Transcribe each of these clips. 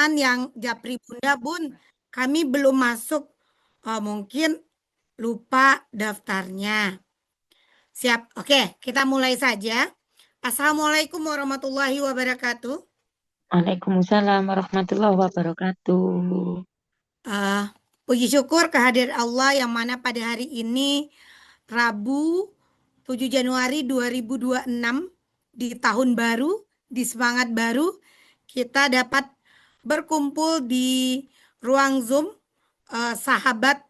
teman-teman yang japri Bunda, Bun, kami belum masuk. Mungkin lupa daftarnya. Siap. Oke, kita mulai saja. Assalamualaikum warahmatullahi wabarakatuh. Waalaikumsalam warahmatullahi wabarakatuh. Eh, Puji syukur kehadirat Allah yang mana pada hari ini Rabu 7 Januari 2026 di tahun baru, di semangat baru, kita dapat berkumpul di ruang Zoom sahabat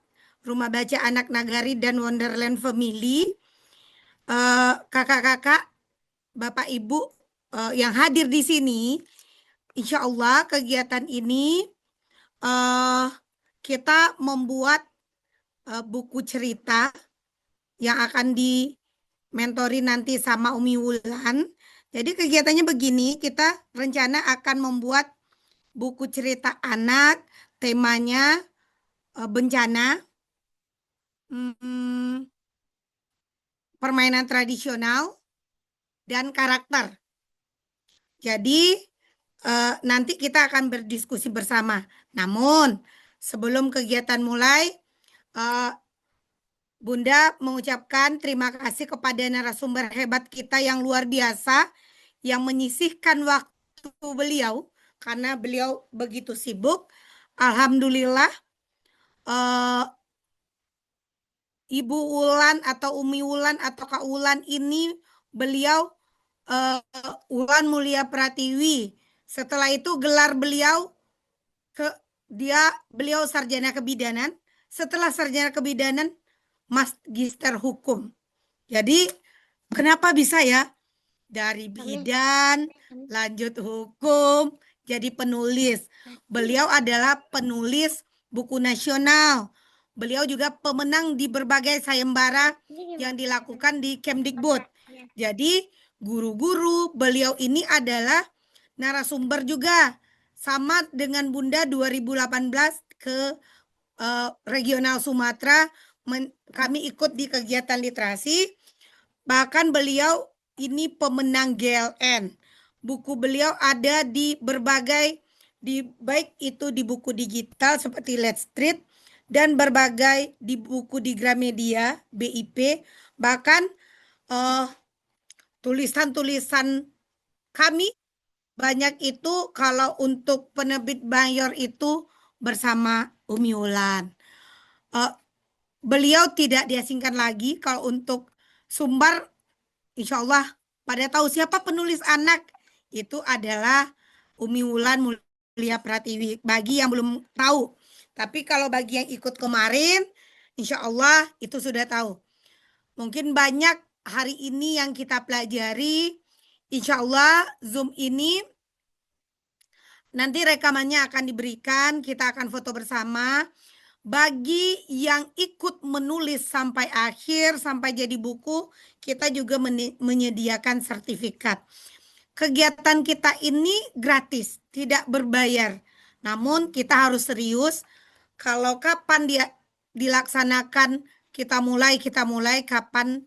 Rumah Baca Anak Nagari dan Wonderland Family. Kakak-kakak, Bapak Ibu yang hadir di sini, insya Allah kegiatan ini kita membuat buku cerita yang akan dimentori nanti sama Umi Wulan. Jadi kegiatannya begini, kita rencana akan membuat buku cerita anak, temanya bencana, permainan tradisional, dan karakter. Jadi nanti kita akan berdiskusi bersama. Namun sebelum kegiatan mulai, Bunda mengucapkan terima kasih kepada narasumber hebat kita yang luar biasa yang menyisihkan waktu beliau karena beliau begitu sibuk. Alhamdulillah, Ibu Wulan atau Umi Wulan atau Kak Wulan ini beliau Wulan Mulia Pratiwi. Setelah itu gelar beliau beliau sarjana kebidanan. Setelah sarjana kebidanan, magister hukum. Jadi kenapa bisa ya dari bidan lanjut hukum jadi penulis. Beliau adalah penulis buku nasional. Beliau juga pemenang di berbagai sayembara yang dilakukan di Kemdikbud. Jadi guru-guru beliau ini adalah narasumber juga sama dengan Bunda 2018 ke regional Sumatera. Kami ikut di kegiatan literasi. Bahkan beliau ini pemenang GLN. Buku beliau ada di berbagai, baik itu di buku digital seperti Let's Street dan berbagai di buku di Gramedia, BIP. Bahkan tulisan-tulisan kami banyak itu kalau untuk penerbit mayor itu bersama Umi Wulan. Beliau tidak diasingkan lagi kalau untuk Sumbar, insya Allah pada tahu siapa penulis anak itu adalah Umi Wulan Mulia Pratiwi. Bagi yang belum tahu, tapi kalau bagi yang ikut kemarin, insya Allah itu sudah tahu. Mungkin banyak hari ini yang kita pelajari. Insya Allah Zoom ini nanti rekamannya akan diberikan, kita akan foto bersama. Bagi yang ikut menulis sampai akhir, sampai jadi buku, kita juga menyediakan sertifikat. Kegiatan kita ini gratis, tidak berbayar. Namun kita harus serius. Kalau kapan dia dilaksanakan, kita mulai, kapan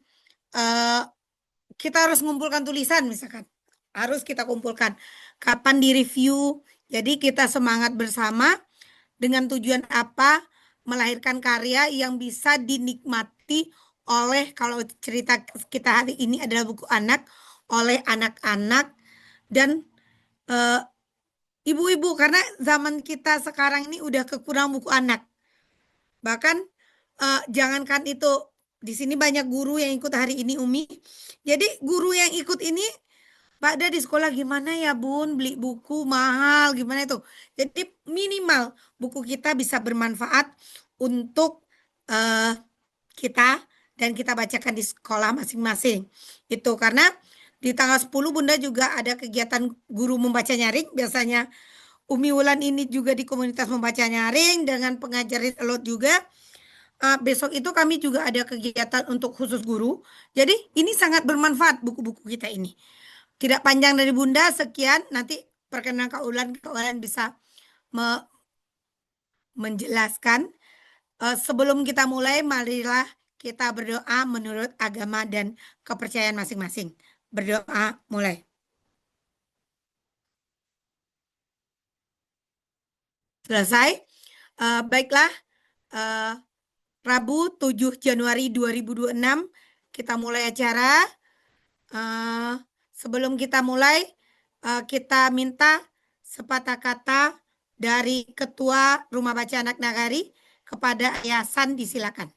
kita harus mengumpulkan tulisan misalkan. Harus kita kumpulkan. Kapan direview. Jadi kita semangat bersama dengan tujuan apa? Melahirkan karya yang bisa dinikmati oleh, kalau cerita kita hari ini adalah buku anak, oleh anak-anak dan ibu-ibu, karena zaman kita sekarang ini udah kekurangan buku anak. Bahkan jangankan itu, di sini banyak guru yang ikut hari ini Umi. Jadi guru yang ikut ini, Pak Ada di sekolah gimana ya Bun, beli buku mahal gimana itu. Jadi minimal buku kita bisa bermanfaat untuk kita dan kita bacakan di sekolah masing-masing. Itu karena di tanggal 10 Bunda juga ada kegiatan guru membaca nyaring. Biasanya Umi Wulan ini juga di komunitas membaca nyaring dengan pengajar lot juga. Besok itu kami juga ada kegiatan untuk khusus guru. Jadi ini sangat bermanfaat buku-buku kita ini. Tidak panjang dari Bunda, sekian. Nanti perkenalan Kak Ulan bisa menjelaskan. Sebelum kita mulai, marilah kita berdoa menurut agama dan kepercayaan masing-masing. Berdoa mulai. Selesai. Baiklah, eh, Rabu 7 Januari 2026 kita mulai acara. Eh, Sebelum kita mulai, kita minta sepatah kata dari Ketua Rumah Baca Anak Nagari kepada Yayasan, disilakan.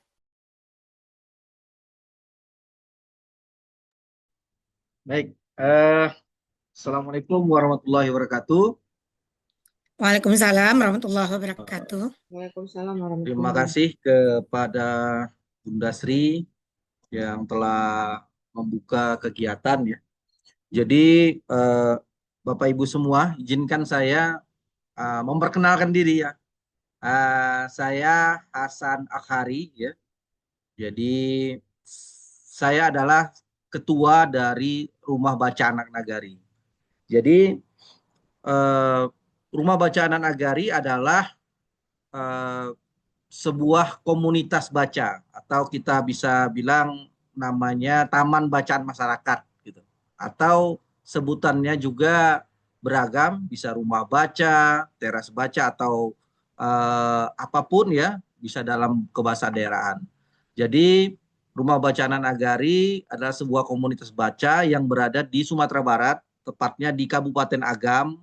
Baik, Assalamualaikum warahmatullahi wabarakatuh. Waalaikumsalam warahmatullahi wabarakatuh. Waalaikumsalam Terima warahmatullahi kasih kepada Bunda Sri yang telah membuka kegiatan ya. Jadi Bapak Ibu semua, izinkan saya memperkenalkan diri ya. Saya Hasan Akhari ya. Jadi saya adalah ketua dari Rumah Baca Anak Nagari. Jadi Rumah Baca Anak Nagari adalah sebuah komunitas baca atau kita bisa bilang namanya Taman Bacaan Masyarakat gitu. Atau sebutannya juga beragam, bisa rumah baca, teras baca atau apapun ya, bisa dalam kebahasa daerahan. Jadi Rumah Bacaan Nagari adalah sebuah komunitas baca yang berada di Sumatera Barat, tepatnya di Kabupaten Agam,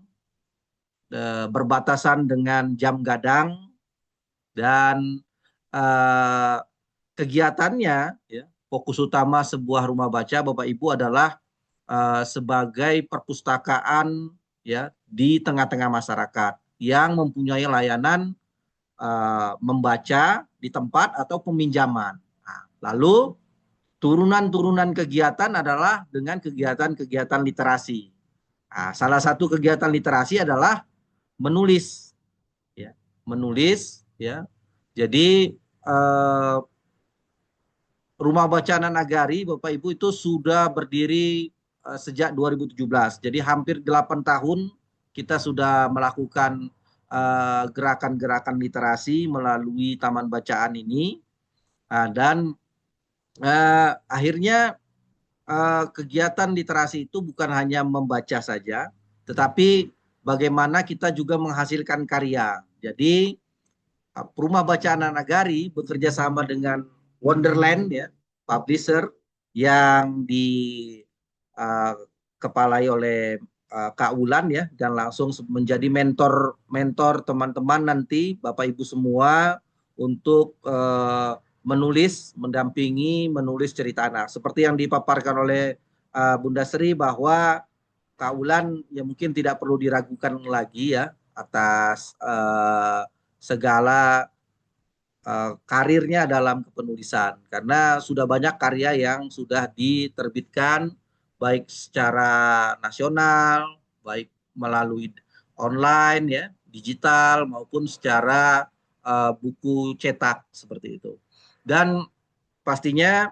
berbatasan dengan Jam Gadang, dan kegiatannya ya, fokus utama sebuah rumah baca Bapak Ibu adalah sebagai perpustakaan ya di tengah-tengah masyarakat yang mempunyai layanan membaca di tempat atau peminjaman. Nah, lalu turunan-turunan kegiatan adalah dengan kegiatan-kegiatan literasi. Nah, salah satu kegiatan literasi adalah menulis ya, menulis ya. Jadi Rumah Bacaan Nagari Bapak Ibu itu sudah berdiri sejak 2017. Jadi hampir 8 tahun kita sudah melakukan gerakan-gerakan literasi melalui Taman Bacaan ini. Dan akhirnya kegiatan literasi itu bukan hanya membaca saja, tetapi bagaimana kita juga menghasilkan karya. Jadi Rumah Bacaan Nagari bekerja sama dengan Wonderland ya, publisher yang dikepalai oleh Kak Ulan ya, dan langsung menjadi mentor teman-teman nanti Bapak Ibu semua untuk menulis, mendampingi, menulis cerita anak. Seperti yang dipaparkan oleh Bunda Sri bahwa Kak Ulan ya mungkin tidak perlu diragukan lagi ya atas segala karirnya dalam kepenulisan, karena sudah banyak karya yang sudah diterbitkan baik secara nasional, baik melalui online ya, digital maupun secara buku cetak seperti itu. Dan pastinya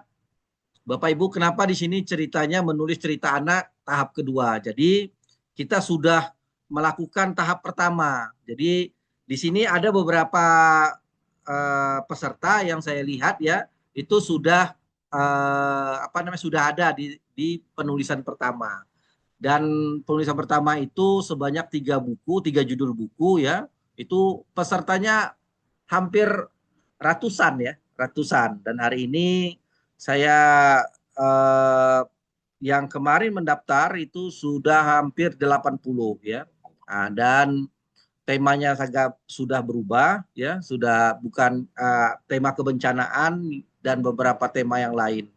Bapak Ibu, kenapa di sini ceritanya menulis cerita anak tahap kedua. Jadi kita sudah melakukan tahap pertama. Jadi di sini ada beberapa peserta yang saya lihat ya, itu sudah sudah ada di penulisan pertama. Dan penulisan pertama itu sebanyak 3 buku, 3 judul buku ya. Itu pesertanya hampir ratusan ya, ratusan. Dan hari ini saya yang kemarin mendaftar itu sudah hampir 80 ya. Nah, dan temanya sudah berubah ya, sudah bukan tema kebencanaan dan beberapa tema yang lain.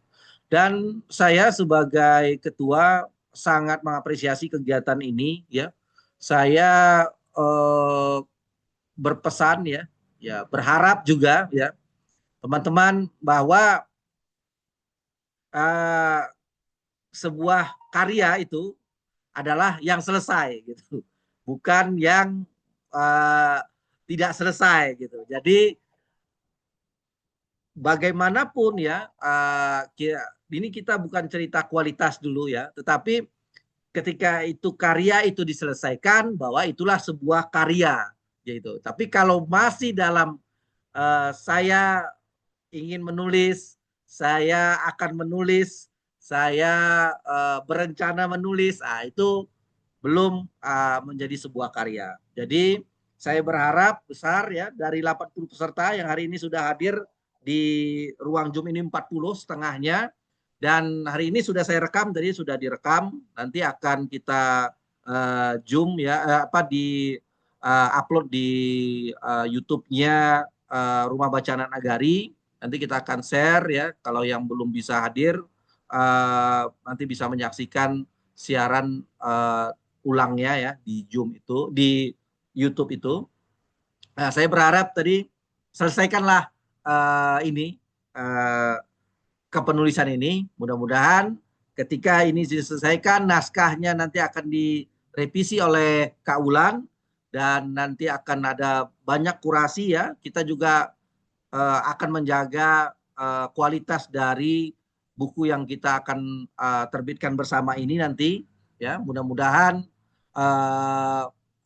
Dan saya sebagai ketua sangat mengapresiasi kegiatan ini ya. Saya berpesan ya, berharap juga ya teman-teman bahwa sebuah karya itu adalah yang selesai gitu, bukan yang tidak selesai gitu. Jadi bagaimanapun ya, ini kita bukan cerita kualitas dulu ya, tetapi ketika itu karya itu diselesaikan bahwa itulah sebuah karya gitu. Tapi kalau masih dalam saya ingin menulis, saya akan menulis, saya berencana menulis, itu belum menjadi sebuah karya. Jadi saya berharap besar ya dari 80 peserta yang hari ini sudah hadir di ruang Zoom ini 40 setengahnya, dan hari ini sudah saya rekam, tadi sudah direkam, nanti akan kita Zoom ya di upload di YouTube-nya Rumah Bacaan Nagari. Nanti kita akan share ya, kalau yang belum bisa hadir nanti bisa menyaksikan siaran ulangnya ya di Zoom itu, di YouTube itu. Nah, saya berharap tadi selesaikanlah ini kepenulisan ini. Mudah-mudahan ketika ini diselesaikan, naskahnya nanti akan direvisi oleh Kak Ulan dan nanti akan ada banyak kurasi ya. Kita juga akan menjaga kualitas dari buku yang kita akan terbitkan bersama ini nanti ya. Mudah-mudahan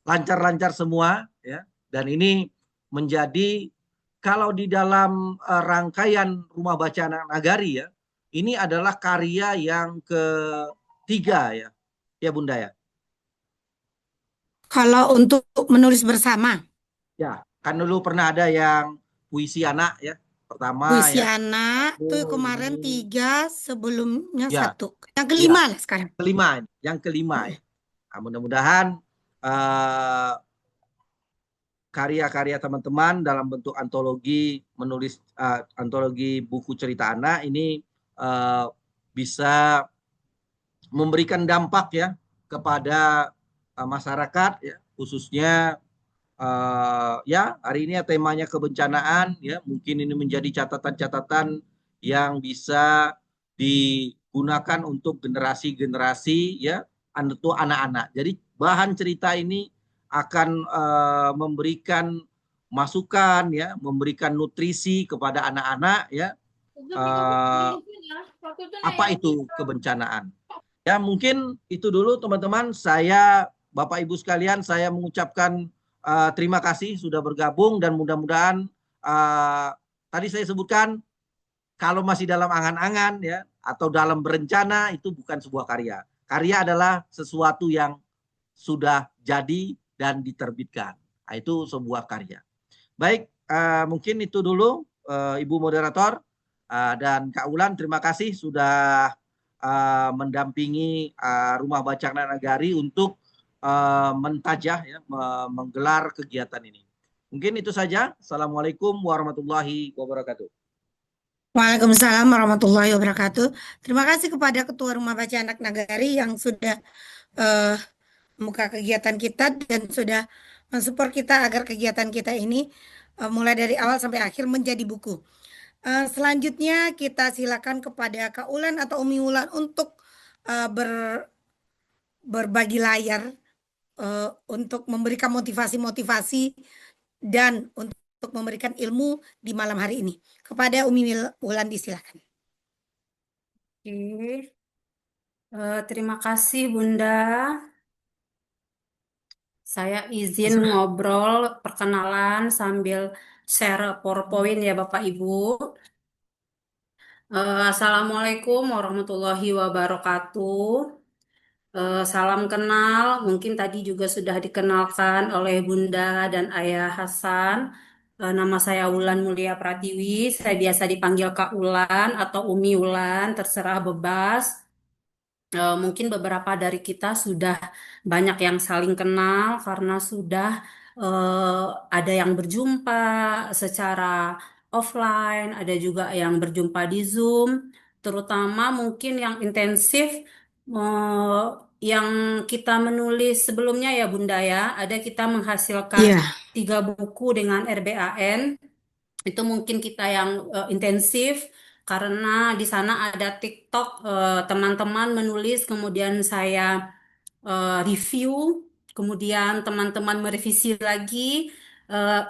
lancar-lancar semua ya, dan ini menjadi, kalau di dalam rangkaian Rumah Bacaan Nagari ya, ini adalah karya yang ketiga ya, ya Bunda ya. Kalau untuk menulis bersama, Ya, kan dulu pernah ada yang puisi anak ya, pertama puisi ya. anak tuh Oh, kemarin ini 3, sebelumnya ya, 1. Yang ya, kelima lah sekarang. yang kelima ya. Nah, mudah-mudahan eh, karya-karya teman-teman dalam bentuk antologi menulis antologi buku cerita anak ini uh, bisa memberikan dampak ya kepada masyarakat ya, khususnya ya hari ini ya temanya kebencanaan ya, mungkin ini menjadi catatan-catatan yang bisa digunakan untuk generasi-generasi ya, untuk anak-anak. Jadi bahan cerita ini akan memberikan masukan ya, memberikan nutrisi kepada anak-anak ya. Apa itu kebencanaan? Ya mungkin itu dulu teman-teman. Saya, Bapak Ibu sekalian, saya mengucapkan terima kasih sudah bergabung, dan mudah-mudahan tadi saya sebutkan kalau masih dalam angan-angan ya atau dalam berencana, itu bukan sebuah karya. Karya adalah sesuatu yang sudah jadi dan diterbitkan. Nah, itu sebuah karya. Baik, mungkin itu dulu Ibu Moderator dan Kak Ulan, terima kasih sudah mendampingi Rumah Bacaan Nagari untuk mentajah ya, menggelar kegiatan ini. Mungkin itu saja. Assalamualaikum warahmatullahi wabarakatuh. Waalaikumsalam warahmatullahi wabarakatuh. Terima kasih kepada Ketua Rumah Baca Anak Nagari yang sudah eh, membuka kegiatan kita dan sudah mensupport kita agar kegiatan kita ini mulai dari awal sampai akhir menjadi buku. Selanjutnya kita silakan kepada Kak Ulan atau Umi Ulan untuk berbagi layar untuk memberikan motivasi-motivasi dan untuk memberikan ilmu di malam hari ini. Kepada Umi Ulan disilakan. Oke. Terima kasih Bunda. Saya izin ngobrol perkenalan sambil share PowerPoint ya Bapak Ibu. Assalamualaikum warahmatullahi wabarakatuh. Salam kenal, mungkin tadi juga sudah dikenalkan oleh Bunda dan Ayah Hasan. Nama saya Wulan Mulia Pratiwi, saya biasa dipanggil Kak Ulan atau Umi Ulan, terserah bebas. Mungkin beberapa dari kita sudah banyak yang saling kenal karena sudah ada yang berjumpa secara offline, ada juga yang berjumpa di Zoom, terutama mungkin yang intensif yang kita menulis sebelumnya ya Bunda ya, ada kita menghasilkan Iya, 3 buku dengan RBAN, itu mungkin kita yang intensif karena di sana ada TikTok, teman-teman menulis, kemudian saya review, kemudian teman-teman merevisi lagi,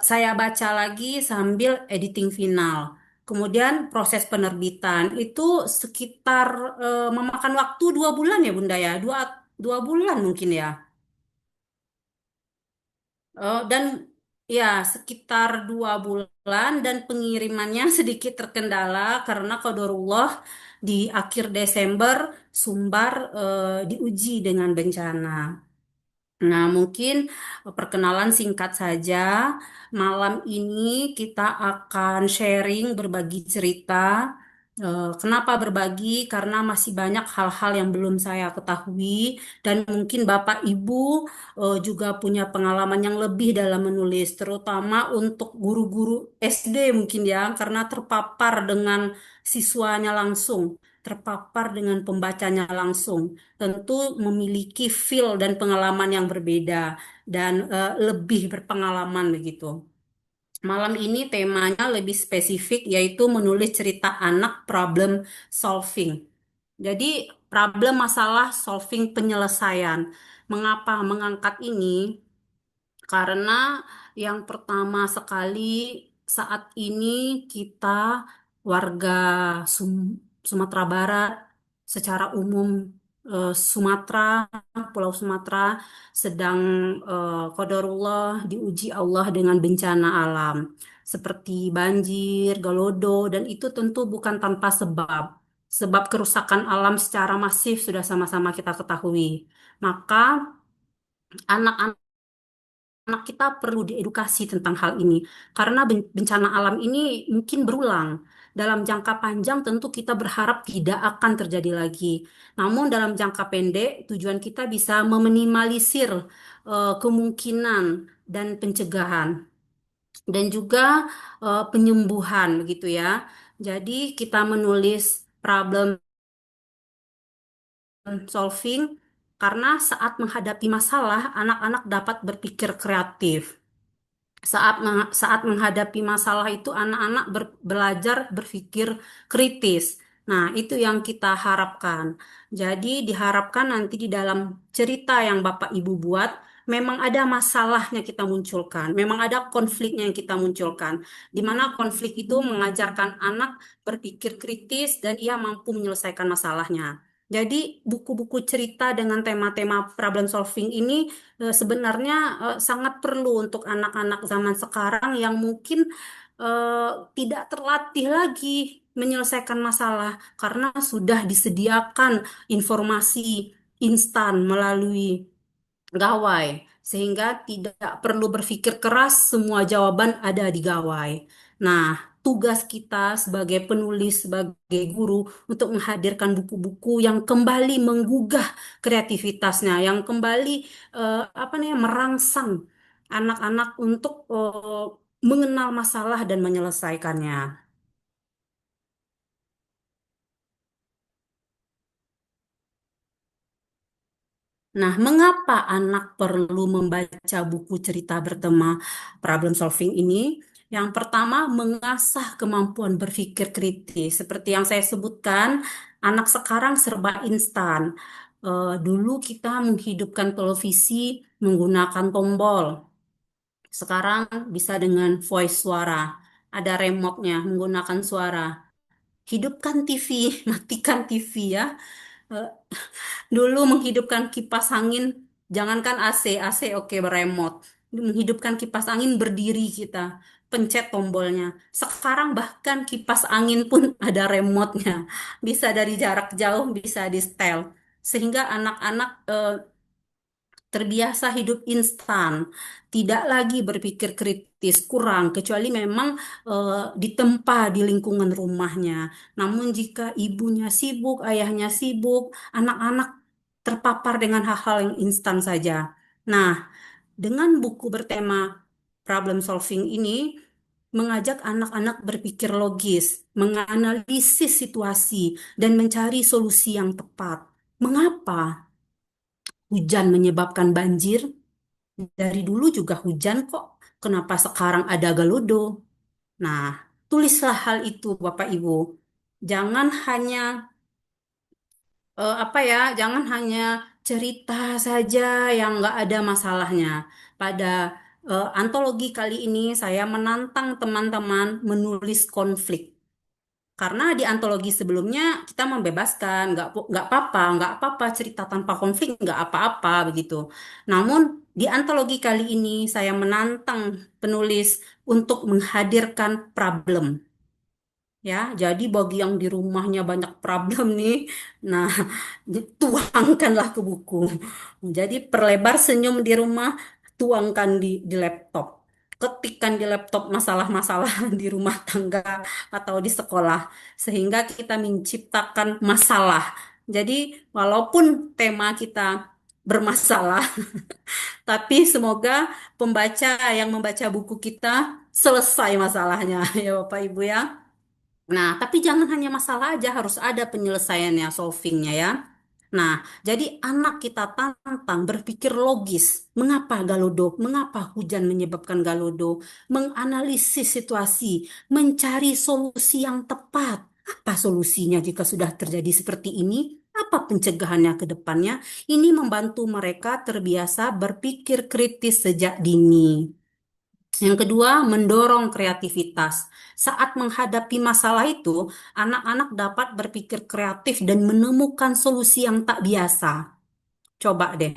saya baca lagi sambil editing final. Kemudian proses penerbitan itu sekitar memakan waktu 2 bulan ya Bunda ya, dua bulan mungkin ya. Dan ya sekitar 2 bulan, dan pengirimannya sedikit terkendala karena qadarullah di akhir Desember Sumbar diuji dengan bencana. Nah, mungkin perkenalan singkat saja. Malam ini kita akan sharing, berbagi cerita. Kenapa berbagi? Karena masih banyak hal-hal yang belum saya ketahui, dan mungkin Bapak Ibu juga punya pengalaman yang lebih dalam menulis, terutama untuk guru-guru SD mungkin ya, karena terpapar dengan siswanya langsung, terpapar dengan pembacanya langsung, tentu memiliki feel dan pengalaman yang berbeda dan lebih berpengalaman begitu. Malam ini temanya lebih spesifik, yaitu menulis cerita anak problem solving. Jadi problem, masalah, solving, penyelesaian. Mengapa mengangkat ini? Karena yang pertama sekali, saat ini kita warga Sumatera Barat secara umum, Sumatera, Pulau Sumatera sedang qadarullah diuji Allah dengan bencana alam seperti banjir, galodo, dan itu tentu bukan tanpa sebab. Sebab kerusakan alam secara masif sudah sama-sama kita ketahui. Maka anak-anak kita perlu diedukasi tentang hal ini, karena bencana alam ini mungkin berulang. Dalam jangka panjang tentu kita berharap tidak akan terjadi lagi. Namun dalam jangka pendek tujuan kita bisa meminimalisir kemungkinan dan pencegahan dan juga penyembuhan begitu ya. Jadi kita menulis problem solving karena saat menghadapi masalah anak-anak dapat berpikir kreatif. Saat menghadapi masalah itu anak-anak belajar berpikir kritis. Nah, itu yang kita harapkan. Jadi diharapkan nanti di dalam cerita yang Bapak Ibu buat memang ada masalahnya kita munculkan, memang ada konfliknya yang kita munculkan, di mana konflik itu mengajarkan anak berpikir kritis dan ia mampu menyelesaikan masalahnya. Jadi buku-buku cerita dengan tema-tema problem solving ini sebenarnya sangat perlu untuk anak-anak zaman sekarang yang mungkin tidak terlatih lagi menyelesaikan masalah karena sudah disediakan informasi instan melalui gawai, sehingga tidak perlu berpikir keras, semua jawaban ada di gawai. Nah, tugas kita sebagai penulis, sebagai guru, untuk menghadirkan buku-buku yang kembali menggugah kreativitasnya, yang kembali apa namanya, merangsang anak-anak untuk mengenal masalah dan menyelesaikannya. Nah, mengapa anak perlu membaca buku cerita bertema problem solving ini? Yang pertama, mengasah kemampuan berpikir kritis. Seperti yang saya sebutkan, anak sekarang serba instan. Dulu kita menghidupkan televisi menggunakan tombol. Sekarang bisa dengan voice suara. Ada remote-nya menggunakan suara. Hidupkan TV, matikan TV ya. Eh, Dulu menghidupkan kipas angin, jangankan AC, AC oke beremote. Menghidupkan kipas angin berdiri kita, pencet tombolnya. Sekarang bahkan kipas angin pun ada remote-nya. Bisa dari jarak jauh, bisa di setel. Sehingga anak-anak terbiasa hidup instan, tidak lagi berpikir kritis, kurang, kecuali memang ditempa di lingkungan rumahnya. Namun jika ibunya sibuk, ayahnya sibuk, anak-anak terpapar dengan hal-hal yang instan saja. Nah, dengan buku bertema problem solving ini, mengajak anak-anak berpikir logis, menganalisis situasi, dan mencari solusi yang tepat. Mengapa hujan menyebabkan banjir? Dari dulu juga hujan kok. Kenapa sekarang ada galodo? Nah, tulislah hal itu Bapak Ibu. Jangan hanya apa ya, jangan hanya cerita saja yang nggak ada masalahnya. Pada antologi kali ini saya menantang teman-teman menulis konflik. Karena di antologi sebelumnya kita membebaskan, nggak apa-apa cerita tanpa konflik, nggak apa-apa begitu. Namun di antologi kali ini saya menantang penulis untuk menghadirkan problem. ya. Jadi bagi yang di rumahnya banyak problem nih, nah tuangkanlah ke buku. Jadi perlebar senyum di rumah, tuangkan di laptop. Ketikkan di laptop masalah-masalah di rumah tangga atau di sekolah, sehingga kita menciptakan masalah. Jadi walaupun tema kita bermasalah, tapi semoga pembaca yang membaca buku kita selesai masalahnya, ya Bapak Ibu ya. Nah, tapi jangan hanya masalah aja, harus ada penyelesaiannya, solvingnya ya. Nah, jadi anak kita tantang berpikir logis. Mengapa Galodo? Mengapa hujan menyebabkan Galodo? Menganalisis situasi, mencari solusi yang tepat. Apa solusinya jika sudah terjadi seperti ini? Apa pencegahannya ke depannya? Ini membantu mereka terbiasa berpikir kritis sejak dini. Yang kedua, mendorong kreativitas. Saat menghadapi masalah itu, anak-anak dapat berpikir kreatif dan menemukan solusi yang tak biasa. Coba deh,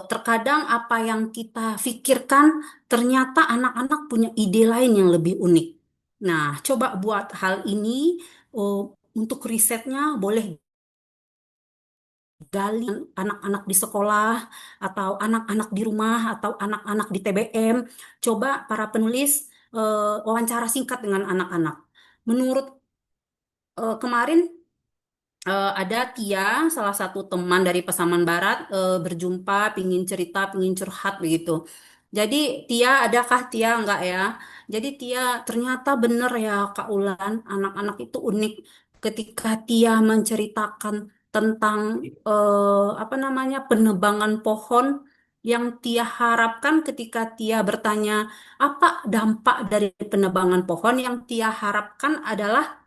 terkadang apa yang kita pikirkan, ternyata anak-anak punya ide lain yang lebih unik. Nah, coba buat hal ini, eh, untuk risetnya boleh gali anak-anak di sekolah, atau anak-anak di rumah, atau anak-anak di TBM. Coba para penulis wawancara singkat dengan anak-anak. Menurut kemarin ada Tia, salah satu teman dari Pasaman Barat, berjumpa, pingin cerita, pingin curhat begitu. Jadi Tia, adakah Tia enggak ya? Jadi Tia, ternyata benar ya Kak Ulan, anak-anak itu unik ketika Tia menceritakan tentang apa namanya, penebangan pohon yang Tia harapkan. Ketika Tia bertanya apa dampak dari penebangan pohon, yang Tia harapkan adalah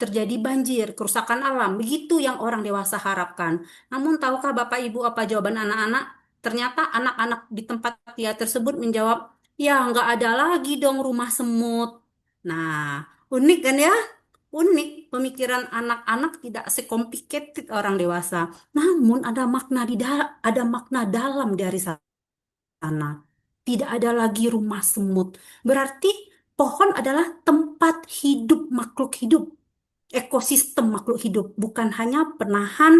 terjadi banjir, kerusakan alam. Begitu yang orang dewasa harapkan. Namun tahukah Bapak Ibu apa jawaban anak-anak? Ternyata anak-anak di tempat dia tersebut menjawab, ya nggak ada lagi dong rumah semut. Nah, unik kan ya? Unik, pemikiran anak-anak tidak sekomplikated orang dewasa. Namun ada makna dalam dari sana. Tidak ada lagi rumah semut. Berarti pohon adalah tempat hidup makhluk hidup, ekosistem makhluk hidup, bukan hanya penahan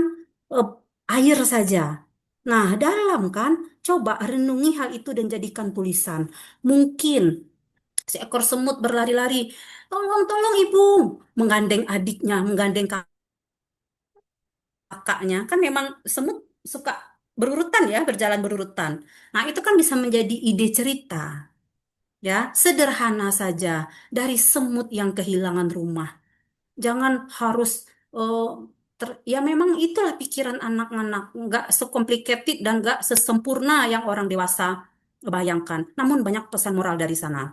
eh, air saja. Nah, dalam kan, coba renungi hal itu dan jadikan tulisan. Mungkin seekor semut berlari-lari, tolong, tolong ibu, menggandeng adiknya, menggandeng kakaknya. Kan memang semut suka berurutan ya, berjalan berurutan. Nah, itu kan bisa menjadi ide cerita. Ya, sederhana saja dari semut yang kehilangan rumah. Jangan harus eh, ya memang itulah pikiran anak-anak, nggak sekomplikated dan nggak sesempurna yang orang dewasa bayangkan. Namun banyak pesan moral dari sana.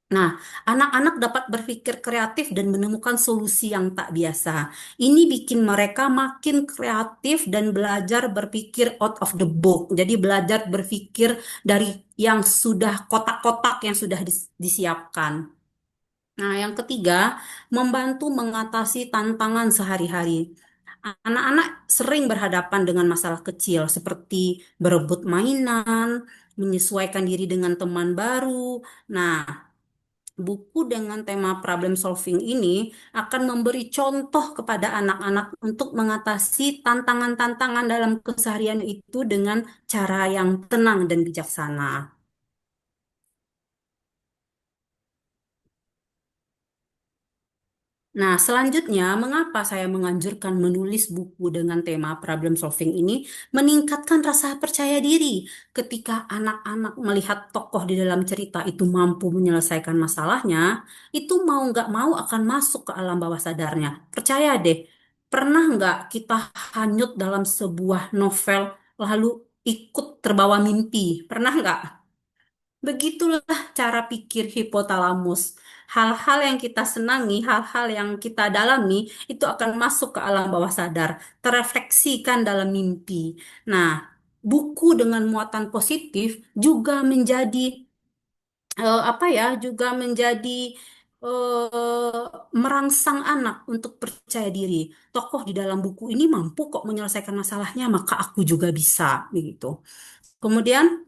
Nah, anak-anak dapat berpikir kreatif dan menemukan solusi yang tak biasa. Ini bikin mereka makin kreatif dan belajar berpikir out of the box. Jadi belajar berpikir dari yang sudah kotak-kotak yang sudah disiapkan. Nah, yang ketiga, membantu mengatasi tantangan sehari-hari. Anak-anak sering berhadapan dengan masalah kecil seperti berebut mainan, menyesuaikan diri dengan teman baru. Nah, buku dengan tema problem solving ini akan memberi contoh kepada anak-anak untuk mengatasi tantangan-tantangan dalam keseharian itu dengan cara yang tenang dan bijaksana. Nah, selanjutnya, mengapa saya menganjurkan menulis buku dengan tema problem solving ini? Meningkatkan rasa percaya diri ketika anak-anak melihat tokoh di dalam cerita itu mampu menyelesaikan masalahnya, itu mau nggak mau akan masuk ke alam bawah sadarnya. Percaya deh, pernah nggak kita hanyut dalam sebuah novel lalu ikut terbawa mimpi? Pernah nggak? Begitulah cara pikir hipotalamus. Hal-hal yang kita senangi, hal-hal yang kita dalami, itu akan masuk ke alam bawah sadar, terefleksikan dalam mimpi. Nah, buku dengan muatan positif juga menjadi apa ya, juga menjadi merangsang anak untuk percaya diri. Tokoh di dalam buku ini mampu kok menyelesaikan masalahnya, maka aku juga bisa, begitu. Kemudian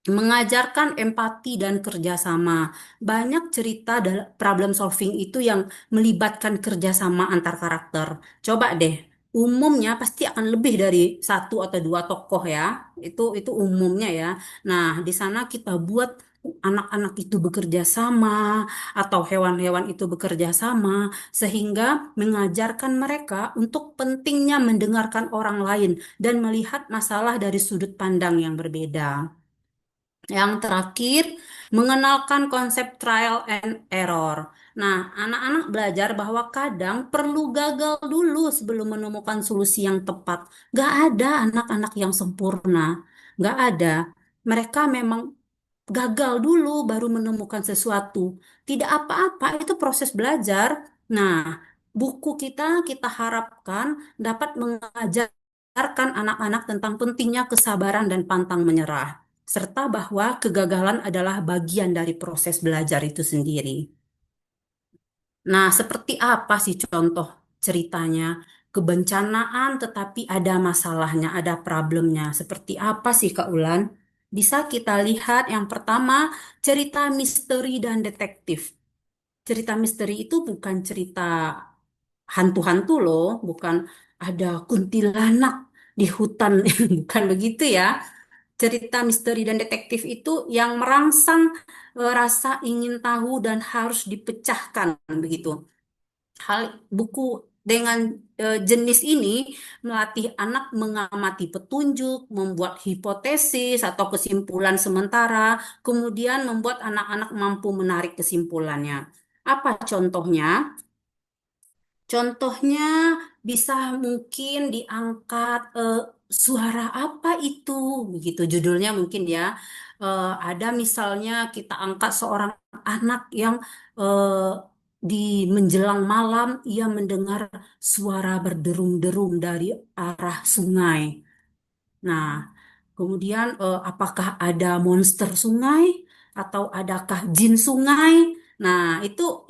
mengajarkan empati dan kerjasama. Banyak cerita problem solving itu yang melibatkan kerjasama antar karakter. Coba deh, umumnya pasti akan lebih dari satu atau dua tokoh ya. Itu umumnya ya. Nah, di sana kita buat anak-anak itu bekerja sama atau hewan-hewan itu bekerja sama sehingga mengajarkan mereka untuk pentingnya mendengarkan orang lain dan melihat masalah dari sudut pandang yang berbeda. Yang terakhir, mengenalkan konsep trial and error. Nah, anak-anak belajar bahwa kadang perlu gagal dulu sebelum menemukan solusi yang tepat. Gak ada anak-anak yang sempurna. Gak ada. Mereka memang gagal dulu baru menemukan sesuatu. Tidak apa-apa, itu proses belajar. Nah, buku kita harapkan dapat mengajarkan anak-anak tentang pentingnya kesabaran dan pantang menyerah, serta bahwa kegagalan adalah bagian dari proses belajar itu sendiri. Nah, seperti apa sih contoh ceritanya? Kebencanaan tetapi ada masalahnya, ada problemnya. Seperti apa sih Kak Ulan? Bisa kita lihat yang pertama, cerita misteri dan detektif. Cerita misteri itu bukan cerita hantu-hantu loh, bukan ada kuntilanak di hutan, bukan begitu ya. Cerita misteri dan detektif itu yang merangsang rasa ingin tahu dan harus dipecahkan begitu. Hal buku dengan jenis ini melatih anak mengamati petunjuk, membuat hipotesis atau kesimpulan sementara, kemudian membuat anak-anak mampu menarik kesimpulannya. Apa contohnya? Contohnya bisa mungkin diangkat suara apa itu, begitu judulnya mungkin ya. Ada misalnya kita angkat seorang anak yang eh, di menjelang malam ia mendengar suara berderung-derung dari arah sungai. Nah, kemudian apakah ada monster sungai atau adakah jin sungai? Nah, itu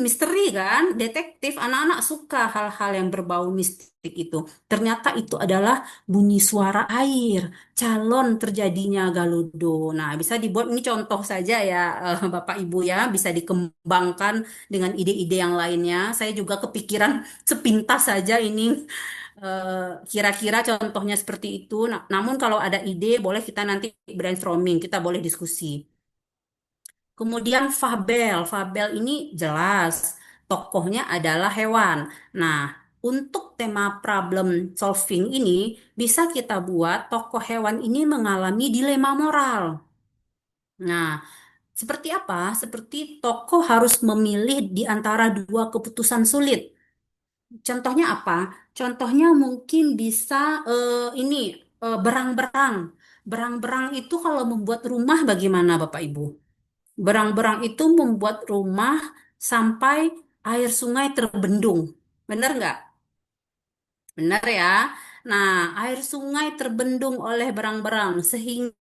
misteri kan, detektif. Anak-anak suka hal-hal yang berbau mistik itu. Ternyata itu adalah bunyi suara air, calon terjadinya Galudo. Nah, bisa dibuat ini contoh saja ya, Bapak Ibu ya, bisa dikembangkan dengan ide-ide yang lainnya. Saya juga kepikiran sepintas saja ini. Kira-kira contohnya seperti itu. Namun kalau ada ide, boleh kita nanti brainstorming, kita boleh diskusi. Kemudian fabel, fabel ini jelas tokohnya adalah hewan. Nah, untuk tema problem solving ini bisa kita buat tokoh hewan ini mengalami dilema moral. Nah, seperti apa? Seperti tokoh harus memilih di antara dua keputusan sulit. Contohnya apa? Contohnya mungkin bisa ini berang-berang. Berang-berang itu kalau membuat rumah bagaimana Bapak Ibu? Berang-berang itu membuat rumah sampai air sungai terbendung. Benar nggak? Benar ya. Nah, air sungai terbendung oleh berang-berang sehingga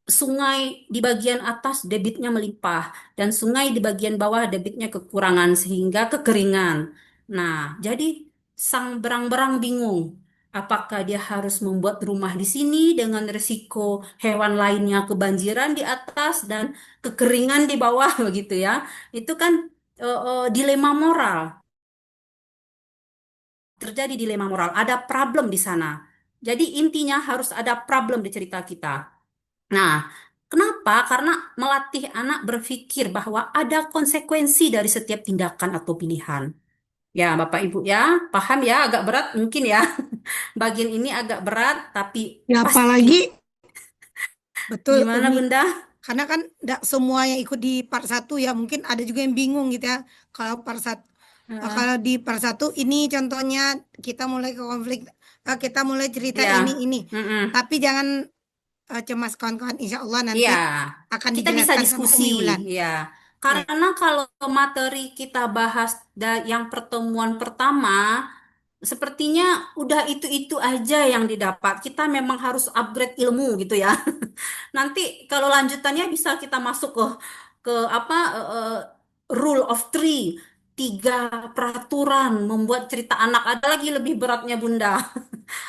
sungai di bagian atas debitnya melimpah dan sungai di bagian bawah debitnya kekurangan sehingga kekeringan. Nah, jadi sang berang-berang bingung. Apakah dia harus membuat rumah di sini dengan risiko hewan lainnya kebanjiran di atas dan kekeringan di bawah begitu ya. Itu kan dilema moral. Terjadi dilema moral, ada problem di sana. Jadi intinya harus ada problem di cerita kita. Nah, kenapa? Karena melatih anak berpikir bahwa ada konsekuensi dari setiap tindakan atau pilihan. Ya, Bapak Ibu ya, paham ya, agak berat mungkin ya. Bagian ini agak berat, tapi Ya pasti. apalagi betul Gimana Umi. Bunda? Karena kan tidak semua yang ikut di part satu ya mungkin ada juga yang bingung gitu ya. Kalau part satu, Eh, kalau di part satu ini contohnya kita mulai ke konflik, kita mulai cerita ya, ini. mm-mm. Tapi jangan cemas kawan-kawan. Insya Allah Iya, nanti akan kita bisa dijelaskan sama diskusi, Umi Wulan. ya. Ya. Karena kalau materi kita bahas yang pertemuan pertama, sepertinya udah itu-itu aja yang didapat. Kita memang harus upgrade ilmu gitu ya. Nanti kalau lanjutannya bisa kita masuk ke apa rule of three. tiga peraturan membuat cerita anak. Ada lagi lebih beratnya Bunda.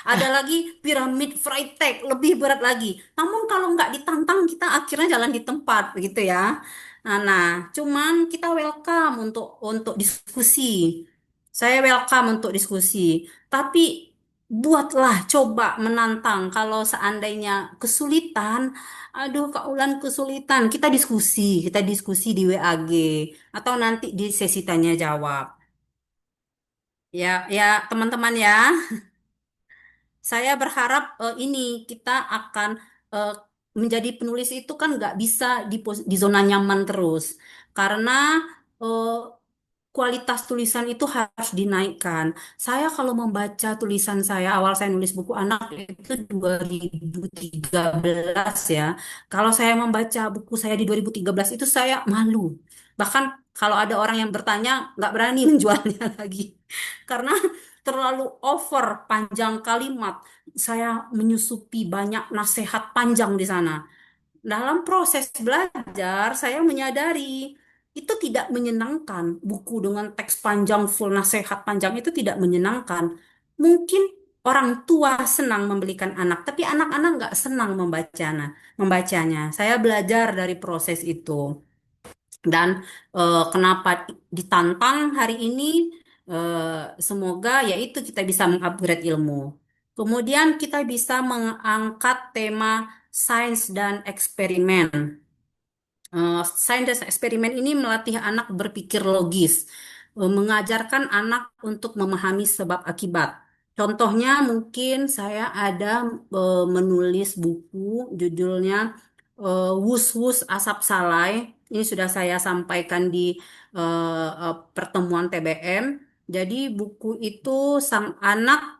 Ada lagi piramid Freytag, lebih berat lagi. Namun kalau nggak ditantang, kita akhirnya jalan di tempat, gitu ya. Cuman kita welcome untuk diskusi. Saya welcome untuk diskusi. Tapi buatlah, coba menantang. Kalau seandainya kesulitan, aduh Kak Ulan kesulitan, kita diskusi di WAG atau nanti di sesi tanya jawab. Ya, ya teman-teman ya. Saya berharap ini kita akan eh, menjadi penulis itu kan nggak bisa di zona nyaman terus, karena eh, kualitas tulisan itu harus dinaikkan. Saya kalau membaca tulisan saya, awal saya nulis buku anak itu 2013 ya. Kalau saya membaca buku saya di 2013 itu saya malu. Bahkan kalau ada orang yang bertanya, nggak berani menjualnya lagi. Karena terlalu over panjang kalimat. Saya menyusupi banyak nasihat panjang di sana. Dalam proses belajar, saya menyadari itu tidak menyenangkan. Buku dengan teks panjang, full nasihat panjang itu tidak menyenangkan. Mungkin orang tua senang membelikan anak, tapi anak-anak nggak senang membacanya. Saya belajar dari proses itu. Dan kenapa ditantang hari ini? Semoga yaitu kita bisa mengupgrade ilmu. Kemudian kita bisa mengangkat tema sains dan eksperimen. Sains dan eksperimen ini melatih anak berpikir logis, mengajarkan anak untuk memahami sebab akibat. Contohnya mungkin saya ada menulis buku judulnya Wus Wus Asap Salai. Ini sudah saya sampaikan di pertemuan TBM. Jadi buku itu sang anak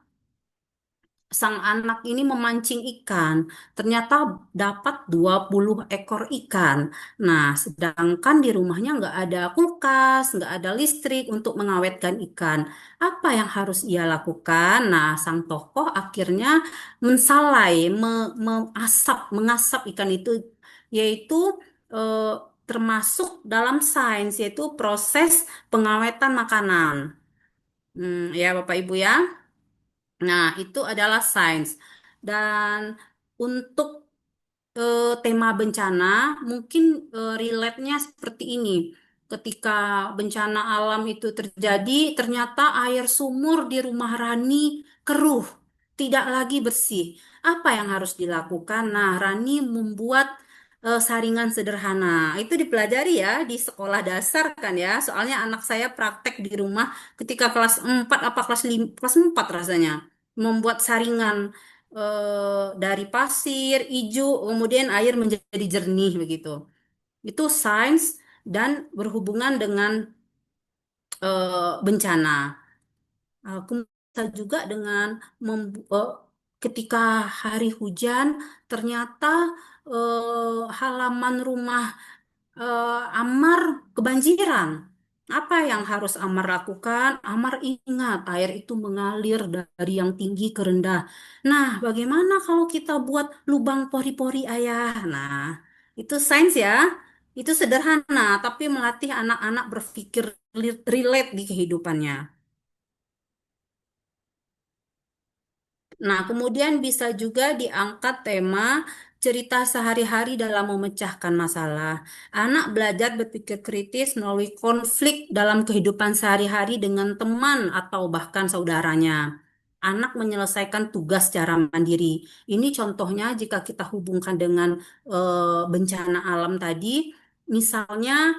ini memancing ikan. Ternyata dapat 20 ekor ikan. Nah, sedangkan di rumahnya nggak ada kulkas, nggak ada listrik untuk mengawetkan ikan. Apa yang harus ia lakukan? Nah, sang tokoh akhirnya mensalai, mengasap ikan itu, yaitu eh, termasuk dalam sains, yaitu proses pengawetan makanan. Ya, Bapak Ibu ya. Nah, itu adalah sains. Dan untuk tema bencana, mungkin relate-nya seperti ini. Ketika bencana alam itu terjadi, ternyata air sumur di rumah Rani keruh, tidak lagi bersih. Apa yang harus dilakukan? Nah, Rani membuat saringan sederhana. Itu dipelajari ya di sekolah dasar kan ya. Soalnya anak saya praktek di rumah ketika kelas 4 apa kelas 5, kelas 4 rasanya. Membuat saringan dari pasir, hijau, kemudian air menjadi jernih begitu. Itu sains dan berhubungan dengan bencana. Aku bisa juga dengan ketika hari hujan, ternyata halaman rumah Amar kebanjiran. Apa yang harus Amar lakukan? Amar ingat, air itu mengalir dari yang tinggi ke rendah. Nah, bagaimana kalau kita buat lubang pori-pori ayah? Nah, itu sains ya. Itu sederhana, tapi melatih anak-anak berpikir relate di kehidupannya. Nah, kemudian bisa juga diangkat tema cerita sehari-hari dalam memecahkan masalah. Anak belajar berpikir kritis melalui konflik dalam kehidupan sehari-hari dengan teman atau bahkan saudaranya. Anak menyelesaikan tugas secara mandiri. Ini contohnya jika kita hubungkan dengan bencana alam tadi, misalnya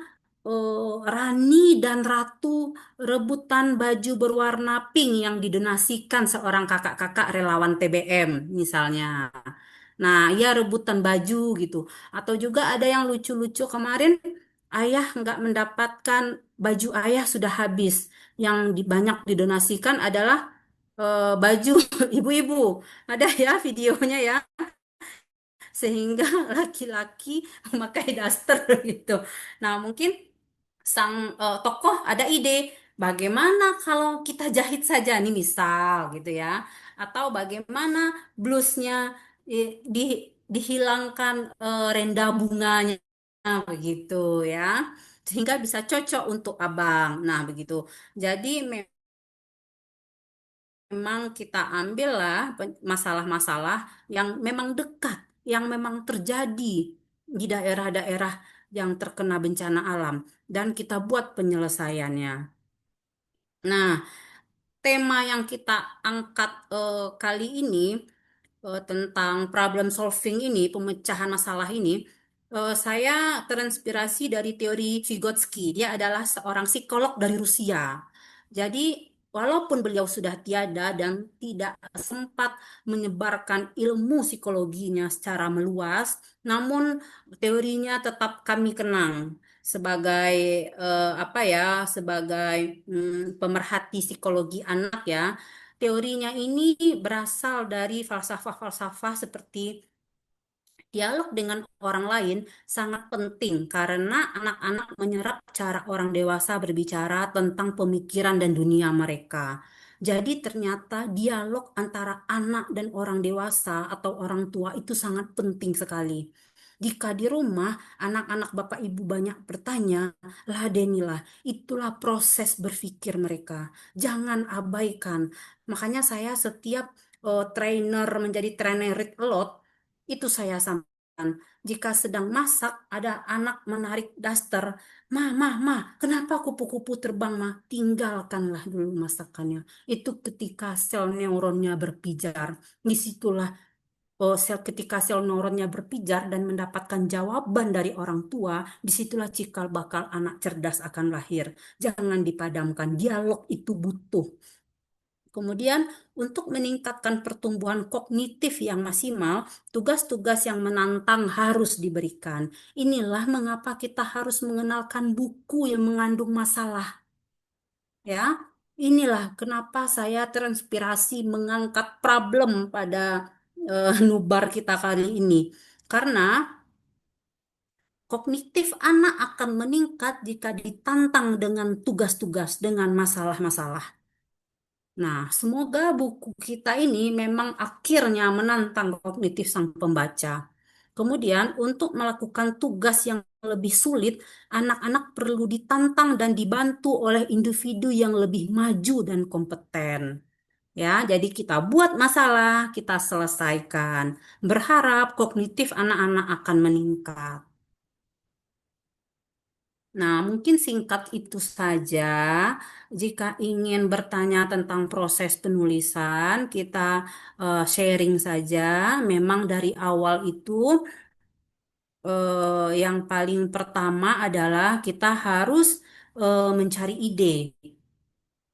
Rani dan Ratu rebutan baju berwarna pink yang didonasikan seorang kakak-kakak relawan TBM misalnya. Nah, ya rebutan baju gitu. Atau juga ada yang lucu-lucu kemarin, ayah nggak mendapatkan baju ayah sudah habis. Yang banyak didonasikan adalah baju ibu-ibu. Ada ya videonya ya, sehingga laki-laki memakai daster gitu. Nah, mungkin sang tokoh ada ide bagaimana kalau kita jahit saja nih misal gitu ya, atau bagaimana blusnya dihilangkan renda bunganya begitu ya. sehingga bisa cocok untuk abang. Nah, begitu. Jadi memang kita ambillah masalah-masalah yang memang dekat, yang memang terjadi di daerah-daerah yang terkena bencana alam, dan kita buat penyelesaiannya. Nah, tema yang kita angkat kali ini tentang problem solving ini, pemecahan masalah ini, saya terinspirasi dari teori Vygotsky. Dia adalah seorang psikolog dari Rusia. Jadi, walaupun beliau sudah tiada dan tidak sempat menyebarkan ilmu psikologinya secara meluas, namun teorinya tetap kami kenang sebagai apa ya, sebagai pemerhati psikologi anak ya. Teorinya ini berasal dari falsafah-falsafah seperti dialog dengan orang lain sangat penting karena anak-anak menyerap cara orang dewasa berbicara tentang pemikiran dan dunia mereka. Jadi ternyata dialog antara anak dan orang dewasa atau orang tua itu sangat penting sekali. Jika di rumah anak-anak bapak ibu banyak bertanya, ladenilah, itulah proses berpikir mereka. Jangan abaikan. Makanya saya setiap menjadi trainer read a lot, itu saya sampaikan. Jika sedang masak, ada anak menarik daster. Ma, kenapa kupu-kupu terbang, ma? Tinggalkanlah dulu masakannya. Itu ketika sel neuronnya berpijar. Disitulah ketika sel neuronnya berpijar dan mendapatkan jawaban dari orang tua, disitulah cikal bakal anak cerdas akan lahir. Jangan dipadamkan. Dialog itu butuh. Kemudian, untuk meningkatkan pertumbuhan kognitif yang maksimal, tugas-tugas yang menantang harus diberikan. Inilah mengapa kita harus mengenalkan buku yang mengandung masalah. Ya, inilah kenapa saya terinspirasi mengangkat problem pada nubar kita kali ini. Karena kognitif anak akan meningkat jika ditantang dengan tugas-tugas, dengan masalah-masalah. Nah, semoga buku kita ini memang akhirnya menantang kognitif sang pembaca. Kemudian, untuk melakukan tugas yang lebih sulit, anak-anak perlu ditantang dan dibantu oleh individu yang lebih maju dan kompeten. Ya, jadi kita buat masalah, kita selesaikan. Berharap kognitif anak-anak akan meningkat. Nah, mungkin singkat itu saja. Jika ingin bertanya tentang proses penulisan, kita sharing saja. Memang dari awal itu yang paling pertama adalah kita harus mencari ide.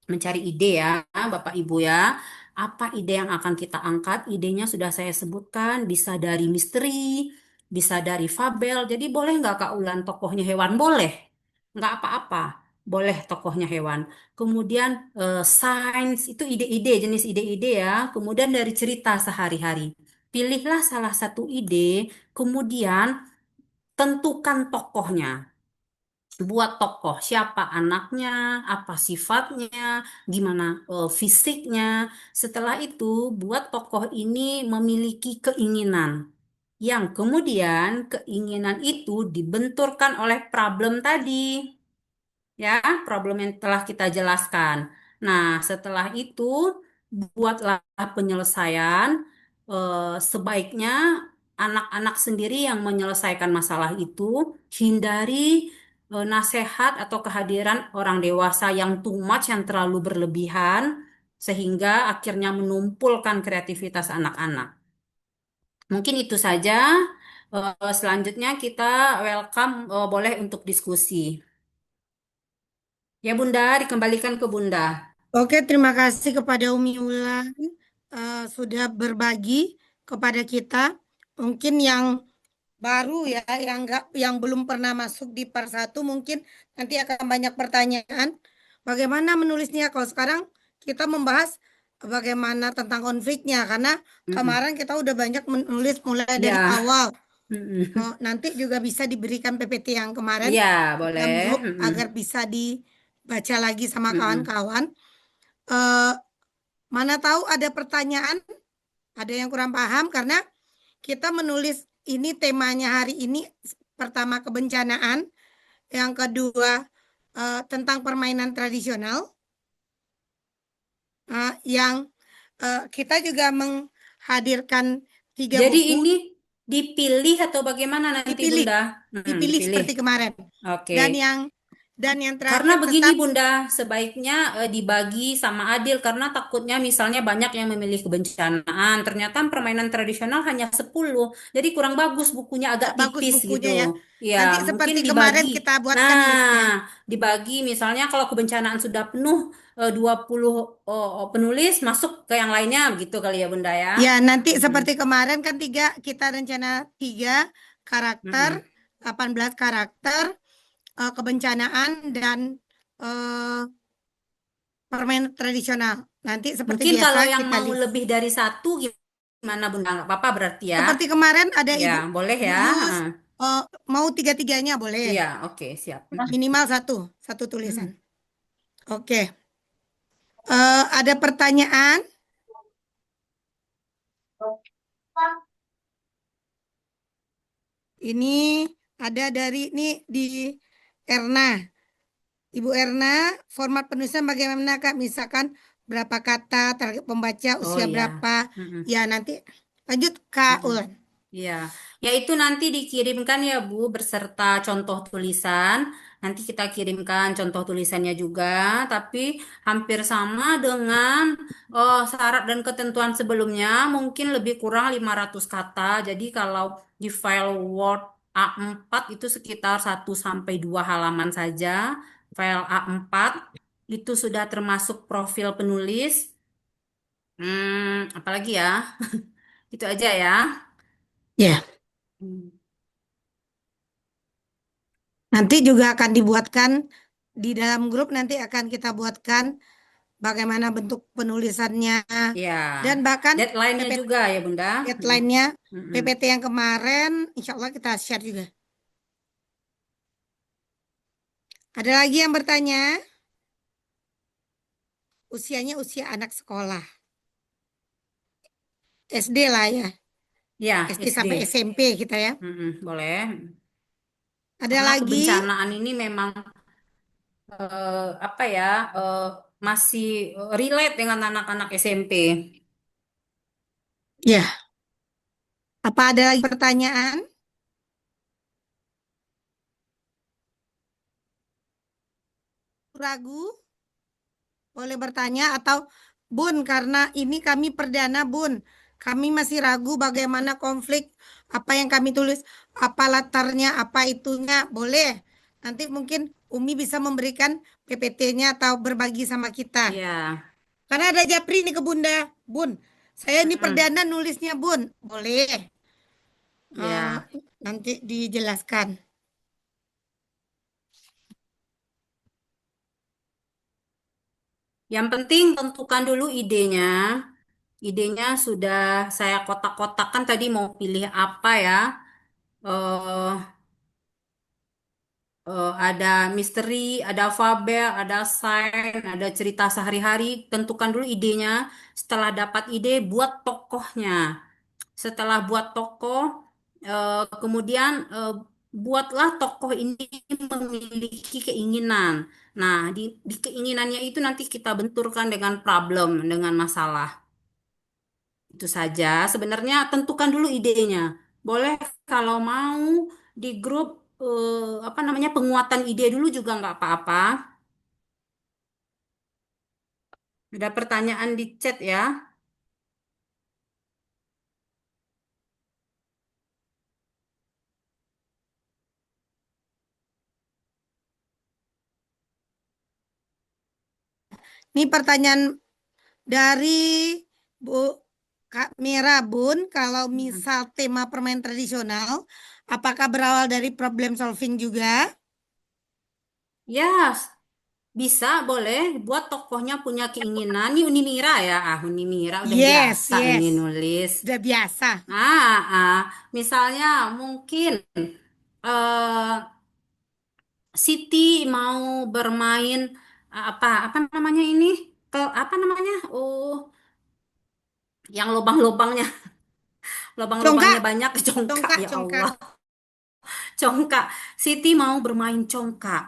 Mencari ide ya, Bapak Ibu ya. Apa ide yang akan kita angkat? Idenya sudah saya sebutkan, bisa dari misteri, bisa dari fabel. Jadi boleh nggak Kak Ulan tokohnya hewan? Boleh. Nggak apa-apa. Boleh tokohnya hewan. Kemudian sains, itu ide-ide, jenis ide-ide ya. Kemudian dari cerita sehari-hari. Pilihlah salah satu ide, kemudian tentukan tokohnya. Buat tokoh, siapa anaknya, apa sifatnya, gimana fisiknya. Setelah itu, buat tokoh ini memiliki keinginan. Yang kemudian keinginan itu dibenturkan oleh problem tadi. Ya, problem yang telah kita jelaskan. Nah, setelah itu, buatlah penyelesaian. Sebaiknya anak-anak sendiri yang menyelesaikan masalah itu, hindari nasihat atau kehadiran orang dewasa yang too much, yang terlalu berlebihan, sehingga akhirnya menumpulkan kreativitas anak-anak. Mungkin itu saja. Selanjutnya kita welcome, boleh untuk diskusi. Ya Bunda, dikembalikan ke Bunda. Oke, terima kasih kepada Umi Wulan sudah berbagi kepada kita. Mungkin yang baru ya, yang belum pernah masuk di part 1 mungkin nanti akan banyak pertanyaan. Bagaimana menulisnya? Kalau sekarang kita membahas bagaimana tentang konfliknya, karena kemarin kita udah banyak menulis mulai dari Ya. awal. Nanti juga bisa diberikan PPT yang kemarin Iya, dalam boleh. grup agar bisa dibaca lagi sama kawan-kawan. Mana tahu ada pertanyaan, ada yang kurang paham, karena kita menulis ini temanya hari ini pertama kebencanaan. Yang kedua tentang permainan tradisional. Yang kita juga menghadirkan 3 Jadi buku, ini dipilih atau bagaimana nanti dipilih, Bunda? dipilih Dipilih. seperti kemarin. Dan Oke. yang Karena terakhir begini tetap Bunda, sebaiknya dibagi sama adil karena takutnya misalnya banyak yang memilih kebencanaan. Ternyata permainan tradisional hanya 10. Jadi kurang bagus bukunya agak nggak bagus tipis bukunya ya. gitu. Nanti Ya, mungkin seperti kemarin dibagi. kita buatkan listnya. Nah, dibagi misalnya kalau kebencanaan sudah penuh 20 penulis masuk ke yang lainnya begitu kali ya Bunda ya. Ya, nanti Mm-mm. seperti kemarin kan kita rencana 3 karakter, Mm-mm. 18 karakter, kebencanaan dan eh, permainan tradisional. Nanti seperti Mungkin biasa kalau yang kita mau list. lebih dari satu gimana Bunda? Nggak apa-apa berarti ya. Seperti kemarin ada Ya, Ibu boleh ya. Bu Yus, Heeh. mau tiga-tiganya boleh. Iya, oke, siap. Minimal satu Hmm. tulisan. Oke. Ada pertanyaan? Ini ada dari ini di Erna. Ibu Erna, format penulisan bagaimana Kak? Misalkan berapa kata, target pembaca, Oh usia iya. berapa? Mm-mm. Ya, nanti lanjut Kak Mm-mm. Ulan. Iya, ya itu nanti dikirimkan ya Bu berserta contoh tulisan. Nanti kita kirimkan contoh tulisannya juga, tapi hampir sama dengan syarat dan ketentuan sebelumnya, mungkin lebih kurang 500 kata. Jadi kalau di file Word A4 itu sekitar 1 sampai 2 halaman saja. File A4 itu sudah termasuk profil penulis. Apalagi ya? Itu aja ya. Ya, Hmm. nanti juga akan dibuatkan di dalam grup, nanti akan kita buatkan bagaimana bentuk penulisannya Ya, dan bahkan deadline-nya PPT juga ya Bunda. Mm-mm. deadline-nya, Mm-mm. PPT yang kemarin insya Allah kita share juga. Ada lagi yang bertanya? Usianya usia anak sekolah. SD lah ya. Ya, SD sampai SD. SMP kita ya. Mm-mm, boleh. Ada Karena lagi? kebencanaan ini memang apa ya masih relate dengan anak-anak SMP. Ya. Apa ada lagi pertanyaan? Ragu? Boleh bertanya atau Bun, karena ini kami perdana Bun. Kami masih ragu bagaimana konflik, apa yang kami tulis, apa latarnya, apa itunya. Boleh. Nanti mungkin Umi bisa memberikan PPT-nya atau berbagi sama kita. Ya, Karena ada Japri nih ke Bunda. Bun, saya ini mm-mm, perdana nulisnya Bun. Boleh. Eh, ya. nanti dijelaskan. Yang penting tentukan dulu idenya. Idenya sudah saya kotak-kotakkan tadi mau pilih apa ya. eh ada misteri, ada fabel, ada sains, ada cerita sehari-hari. Tentukan dulu idenya. Setelah dapat ide, buat tokohnya. Setelah buat tokoh, kemudian buatlah tokoh ini memiliki keinginan. Nah, di keinginannya itu nanti kita benturkan dengan problem, dengan masalah. Itu saja. Sebenarnya tentukan dulu idenya. Boleh kalau mau di grup apa namanya penguatan ide dulu juga nggak apa-apa. Ada pertanyaan di chat ya. Ini pertanyaan dari Bu Kak Mira Bun, kalau Mm-mm. misal tema permainan tradisional, apakah berawal dari problem solving juga? Ya, bisa, boleh. Buat tokohnya punya keinginan. Ini Unimira ya. Unimira udah Yes, biasa ini yes. nulis. Sudah biasa. Misalnya mungkin eh Siti mau bermain apa apa namanya ini? Apa namanya? Oh, yang lubang-lubangnya Congkak, banyak congkak congkak, ya congkak. Allah. Congkak. Siti mau bermain congkak.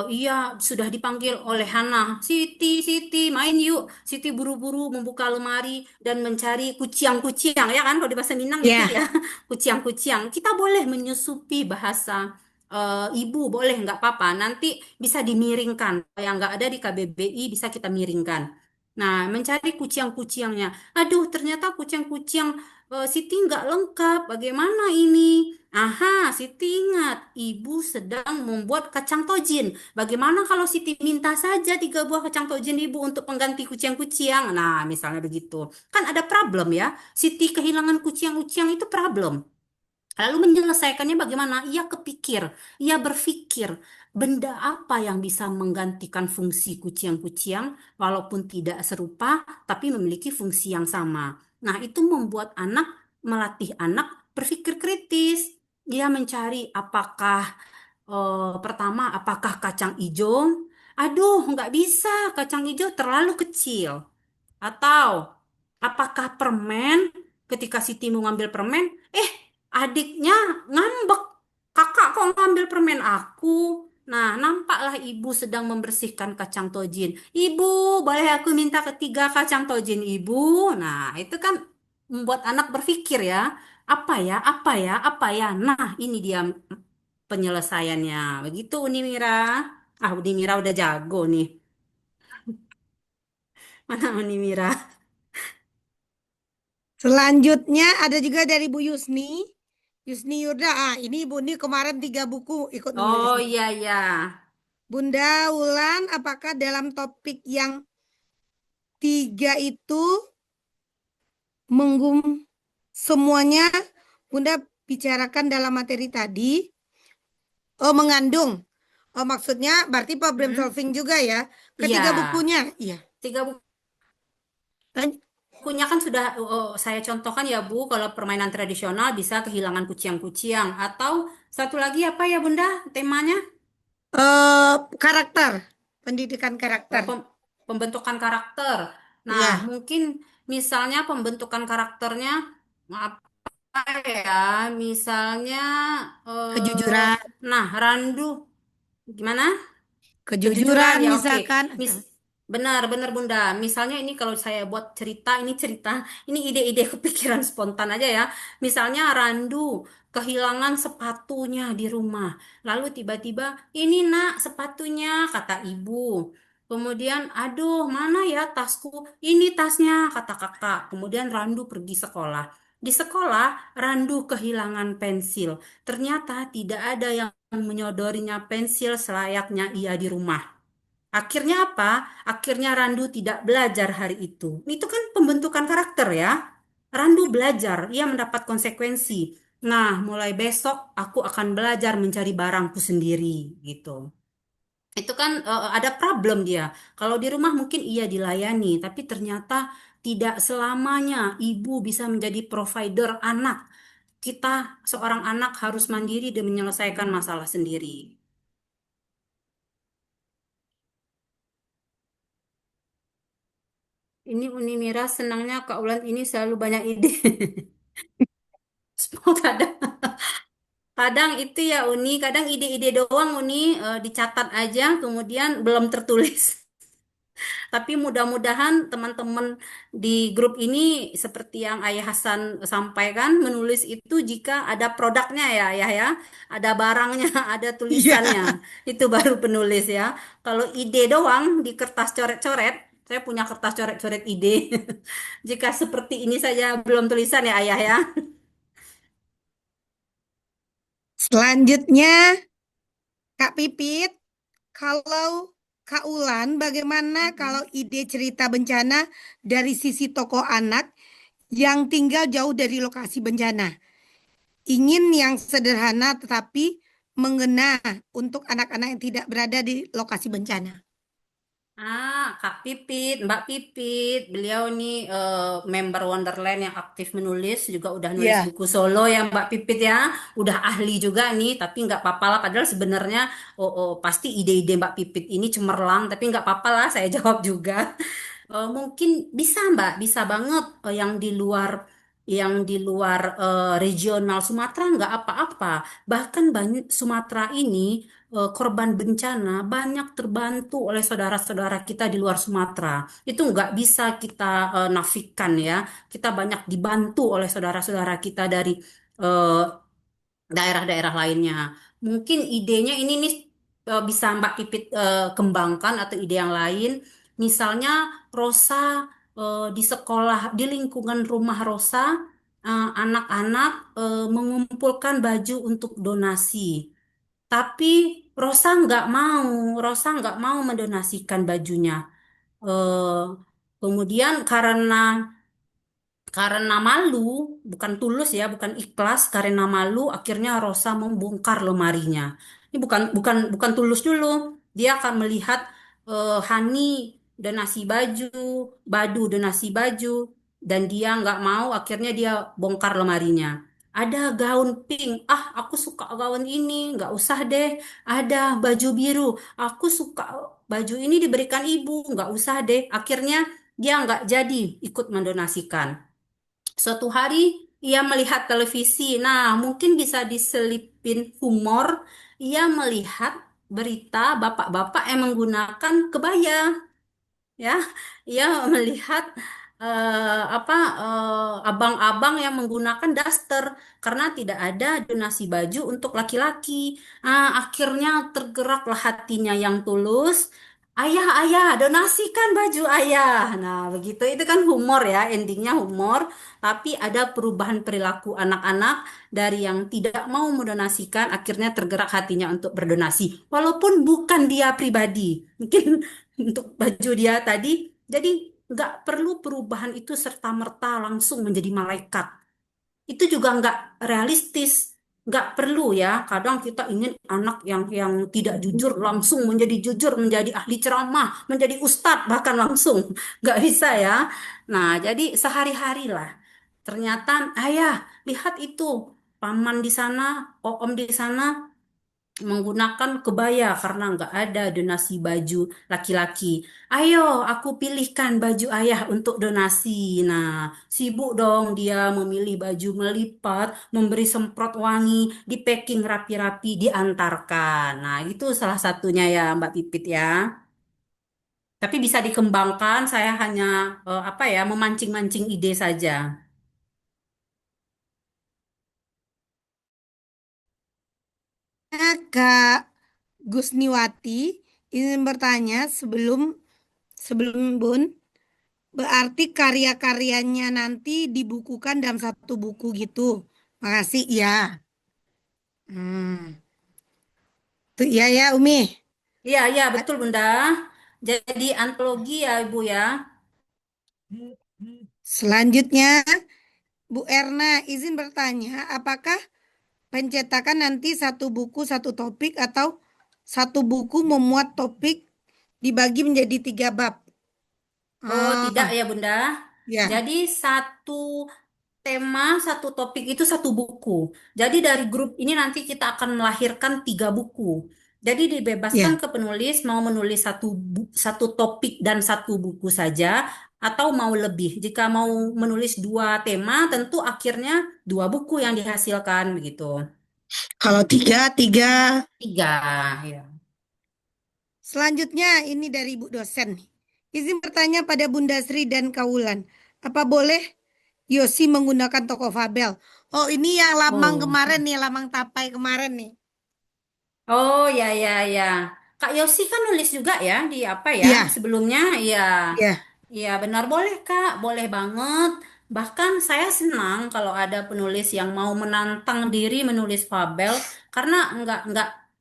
Iya, sudah dipanggil oleh Hana. Siti, Siti, main yuk. Siti buru-buru membuka lemari dan mencari kuciang-kuciang. Ya kan, kalau di bahasa Minang gitu Ya, ya. Kuciang-kuciang. Kita boleh menyusupi bahasa ibu, boleh, nggak apa-apa. Nanti bisa dimiringkan. Yang nggak ada di KBBI bisa kita miringkan. Nah, mencari kuciang-kuciangnya. Aduh, ternyata kuciang-kuciang Siti nggak lengkap. Bagaimana ini? Aha, Siti ingat, ibu sedang membuat kacang tojin. Bagaimana kalau Siti minta saja 3 buah kacang tojin ibu untuk pengganti kuciang-kuciang? Nah, misalnya begitu. Kan ada problem ya. Siti kehilangan kuciang-kuciang itu problem. Lalu menyelesaikannya bagaimana? Ia kepikir, ia berpikir, benda apa yang bisa menggantikan fungsi kuciang-kuciang walaupun tidak serupa, tapi memiliki fungsi yang sama. Nah, itu membuat anak, melatih anak berpikir kritis. Dia mencari pertama, apakah kacang hijau? Aduh, nggak bisa, kacang hijau terlalu kecil. Atau apakah permen, ketika Siti mau ngambil permen, adiknya ngambek. Kakak kok ngambil permen aku? Nah, nampaklah ibu sedang membersihkan kacang tojin. Ibu, boleh aku minta ketiga kacang tojin ibu? Nah, itu kan membuat anak berpikir ya. Apa ya, apa ya, apa ya. Nah, ini dia penyelesaiannya. Begitu Uni Mira. Ah, Uni Mira udah jago nih. Mana Uni Mira? selanjutnya ada juga dari Bu Yusni. Yusni Yurda, ini Ibu ini kemarin 3 buku ikut nulis Oh nih. iya iya. Bunda Wulan, apakah dalam topik yang 3 itu menggum semuanya Bunda bicarakan dalam materi tadi? Oh, mengandung. Oh, maksudnya berarti problem Hmm, solving juga ya. iya. Ketiga bukunya. Iya. Tiga Lan- bukunya kan sudah saya contohkan ya Bu, kalau permainan tradisional bisa kehilangan kuciang-kuciang. Atau satu lagi apa ya Bunda temanya? Karakter. Pendidikan karakter. Pembentukan karakter. Nah, Iya. mungkin misalnya pembentukan karakternya apa ya? Misalnya, eh, Kejujuran. nah Randu gimana? Kejujuran Kejujuran ya oke. misalkan. Benar Bunda. Misalnya ini kalau saya buat cerita, ini ide-ide kepikiran spontan aja ya. Misalnya Randu kehilangan sepatunya di rumah. Lalu tiba-tiba, ini nak sepatunya, kata ibu. Kemudian, aduh mana ya tasku? Ini tasnya, kata kakak. Kemudian Randu pergi sekolah. Di sekolah, Randu kehilangan pensil. Ternyata tidak ada yang menyodorinya pensil selayaknya ia di rumah. Akhirnya apa? Akhirnya Randu tidak belajar hari itu. Itu kan pembentukan karakter ya. Randu belajar, ia mendapat konsekuensi. Nah, mulai besok aku akan belajar mencari barangku sendiri gitu. Itu kan ada problem dia. Kalau di rumah mungkin ia dilayani, tapi ternyata tidak selamanya ibu bisa menjadi provider anak. Kita seorang anak harus mandiri dan menyelesaikan masalah sendiri. Ini Uni Mira senangnya Kak Ulan ini selalu banyak ide. Kadang, kadang itu ya Uni, kadang ide-ide doang Uni dicatat aja kemudian belum tertulis. Tapi mudah-mudahan teman-teman di grup ini seperti yang Ayah Hasan sampaikan menulis itu jika ada produknya ya, ada barangnya, ada Iya. tulisannya. Itu baru penulis ya. Kalau ide doang di kertas coret-coret, saya punya kertas coret-coret ide. Jika seperti ini saja belum tulisan ya Ayah ya. Selanjutnya, Kak Pipit, kalau Kak Ulan, bagaimana kalau ide cerita bencana dari sisi tokoh anak yang tinggal jauh dari lokasi bencana? Ingin yang sederhana tetapi mengena untuk anak-anak yang tidak berada di lokasi bencana. Kak Pipit, Mbak Pipit, beliau nih member Wonderland yang aktif menulis, juga udah nulis Iya. buku solo ya Mbak Pipit ya, udah ahli juga nih, tapi nggak apa-apa lah, padahal sebenarnya pasti ide-ide Mbak Pipit ini cemerlang, tapi nggak apa-apa lah, saya jawab juga. Mungkin bisa Mbak, bisa banget yang di luar yang di luar regional Sumatera nggak apa-apa. Bahkan banyak Sumatera ini korban bencana banyak terbantu oleh saudara-saudara kita di luar Sumatera. Itu nggak bisa kita nafikan ya. Kita banyak dibantu oleh saudara-saudara kita dari eh, daerah-daerah lainnya. Mungkin idenya ini nih bisa Mbak Pipit kembangkan atau ide yang lain. Misalnya Rosa di sekolah, di lingkungan rumah Rosa, anak-anak mengumpulkan baju untuk donasi. Tapi Rosa nggak mau mendonasikan bajunya. Eh, Kemudian karena malu, bukan tulus ya, bukan ikhlas, karena malu akhirnya Rosa membongkar lemarinya. Ini bukan tulus dulu. Dia akan melihat Hani donasi baju, Badu donasi baju, dan dia nggak mau, akhirnya dia bongkar lemarinya. Ada gaun pink, aku suka gaun ini, nggak usah deh. Ada baju biru, aku suka baju ini diberikan ibu, nggak usah deh. Akhirnya dia nggak jadi ikut mendonasikan. Suatu hari ia melihat televisi. Nah, mungkin bisa diselipin humor. Ia melihat berita bapak-bapak yang menggunakan kebaya, ya. Ia melihat apa abang-abang yang menggunakan daster karena tidak ada donasi baju untuk laki-laki. Akhirnya tergeraklah hatinya yang tulus. Ayah, ayah, donasikan baju ayah. Nah, begitu itu kan humor ya, endingnya humor. Tapi ada perubahan perilaku anak-anak dari yang tidak mau mendonasikan, akhirnya tergerak hatinya untuk berdonasi. Walaupun bukan dia pribadi, mungkin untuk baju dia tadi. Jadi nggak perlu perubahan itu serta-merta langsung menjadi malaikat. Itu juga nggak realistis. Nggak perlu ya. Kadang kita ingin anak yang tidak jujur langsung menjadi jujur, menjadi ahli ceramah, menjadi ustadz bahkan langsung. Nggak bisa ya. Nah, jadi sehari-hari lah. Ternyata, ayah, lihat itu. Paman di sana, om di sana menggunakan kebaya karena nggak ada donasi baju laki-laki. Ayo, aku pilihkan baju ayah untuk donasi. Nah, sibuk dong dia memilih baju melipat, memberi semprot wangi, di packing rapi-rapi, diantarkan. Nah, itu salah satunya ya, Mbak Pipit ya. Tapi bisa dikembangkan, saya hanya apa ya, memancing-mancing ide saja. Nah, Kak Gusniwati ingin bertanya sebelum sebelum Bun, berarti karya-karyanya nanti dibukukan dalam satu buku gitu. Makasih ya. Hmm. Tuh iya ya Umi. Iya, iya, betul Bunda. Jadi antologi ya Ibu ya. Selanjutnya Bu Erna izin bertanya, apakah pencetakan nanti satu buku satu topik atau satu buku memuat topik dibagi menjadi 3 bab? Oh, tidak Ah, ya, Bunda. ya, Jadi satu tema, satu topik itu satu buku. Jadi dari grup ini nanti kita akan melahirkan 3 buku. Jadi dibebaskan ya. ke penulis mau menulis satu topik dan satu buku saja, atau mau lebih. Jika mau menulis 2 tema, tentu akhirnya 2 buku yang dihasilkan begitu. Kalau tiga, tiga. 3, ya. Selanjutnya ini dari Bu dosen nih. Izin bertanya pada Bunda Sri dan Kaulan, apa boleh Yosi menggunakan toko Fabel? Oh, ini yang Lamang Oh. kemarin nih, Lamang Tapai kemarin nih. Oh ya ya ya. Kak Yosi kan nulis juga ya di apa ya Iya, sebelumnya ya. iya. Ya benar boleh Kak, boleh banget. Bahkan saya senang kalau ada penulis yang mau menantang diri menulis fabel karena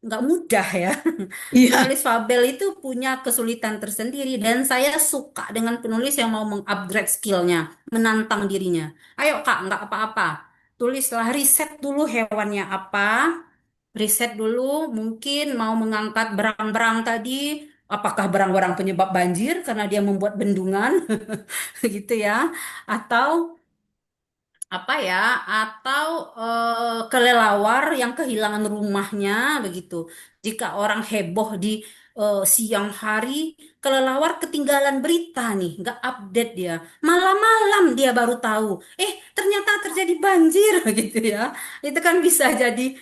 nggak mudah ya. Iya. Menulis fabel itu punya kesulitan tersendiri dan saya suka dengan penulis yang mau mengupgrade skillnya, menantang dirinya. Ayo Kak, nggak apa-apa. Tulislah riset dulu hewannya apa, riset dulu, mungkin mau mengangkat berang-berang tadi, apakah berang-berang penyebab banjir karena dia membuat bendungan, gitu ya, atau apa ya, atau kelelawar yang kehilangan rumahnya begitu. Jika orang heboh di siang hari, kelelawar ketinggalan berita nih, nggak update dia. Malam-malam dia baru tahu, ternyata terjadi banjir gitu ya. Itu kan bisa jadi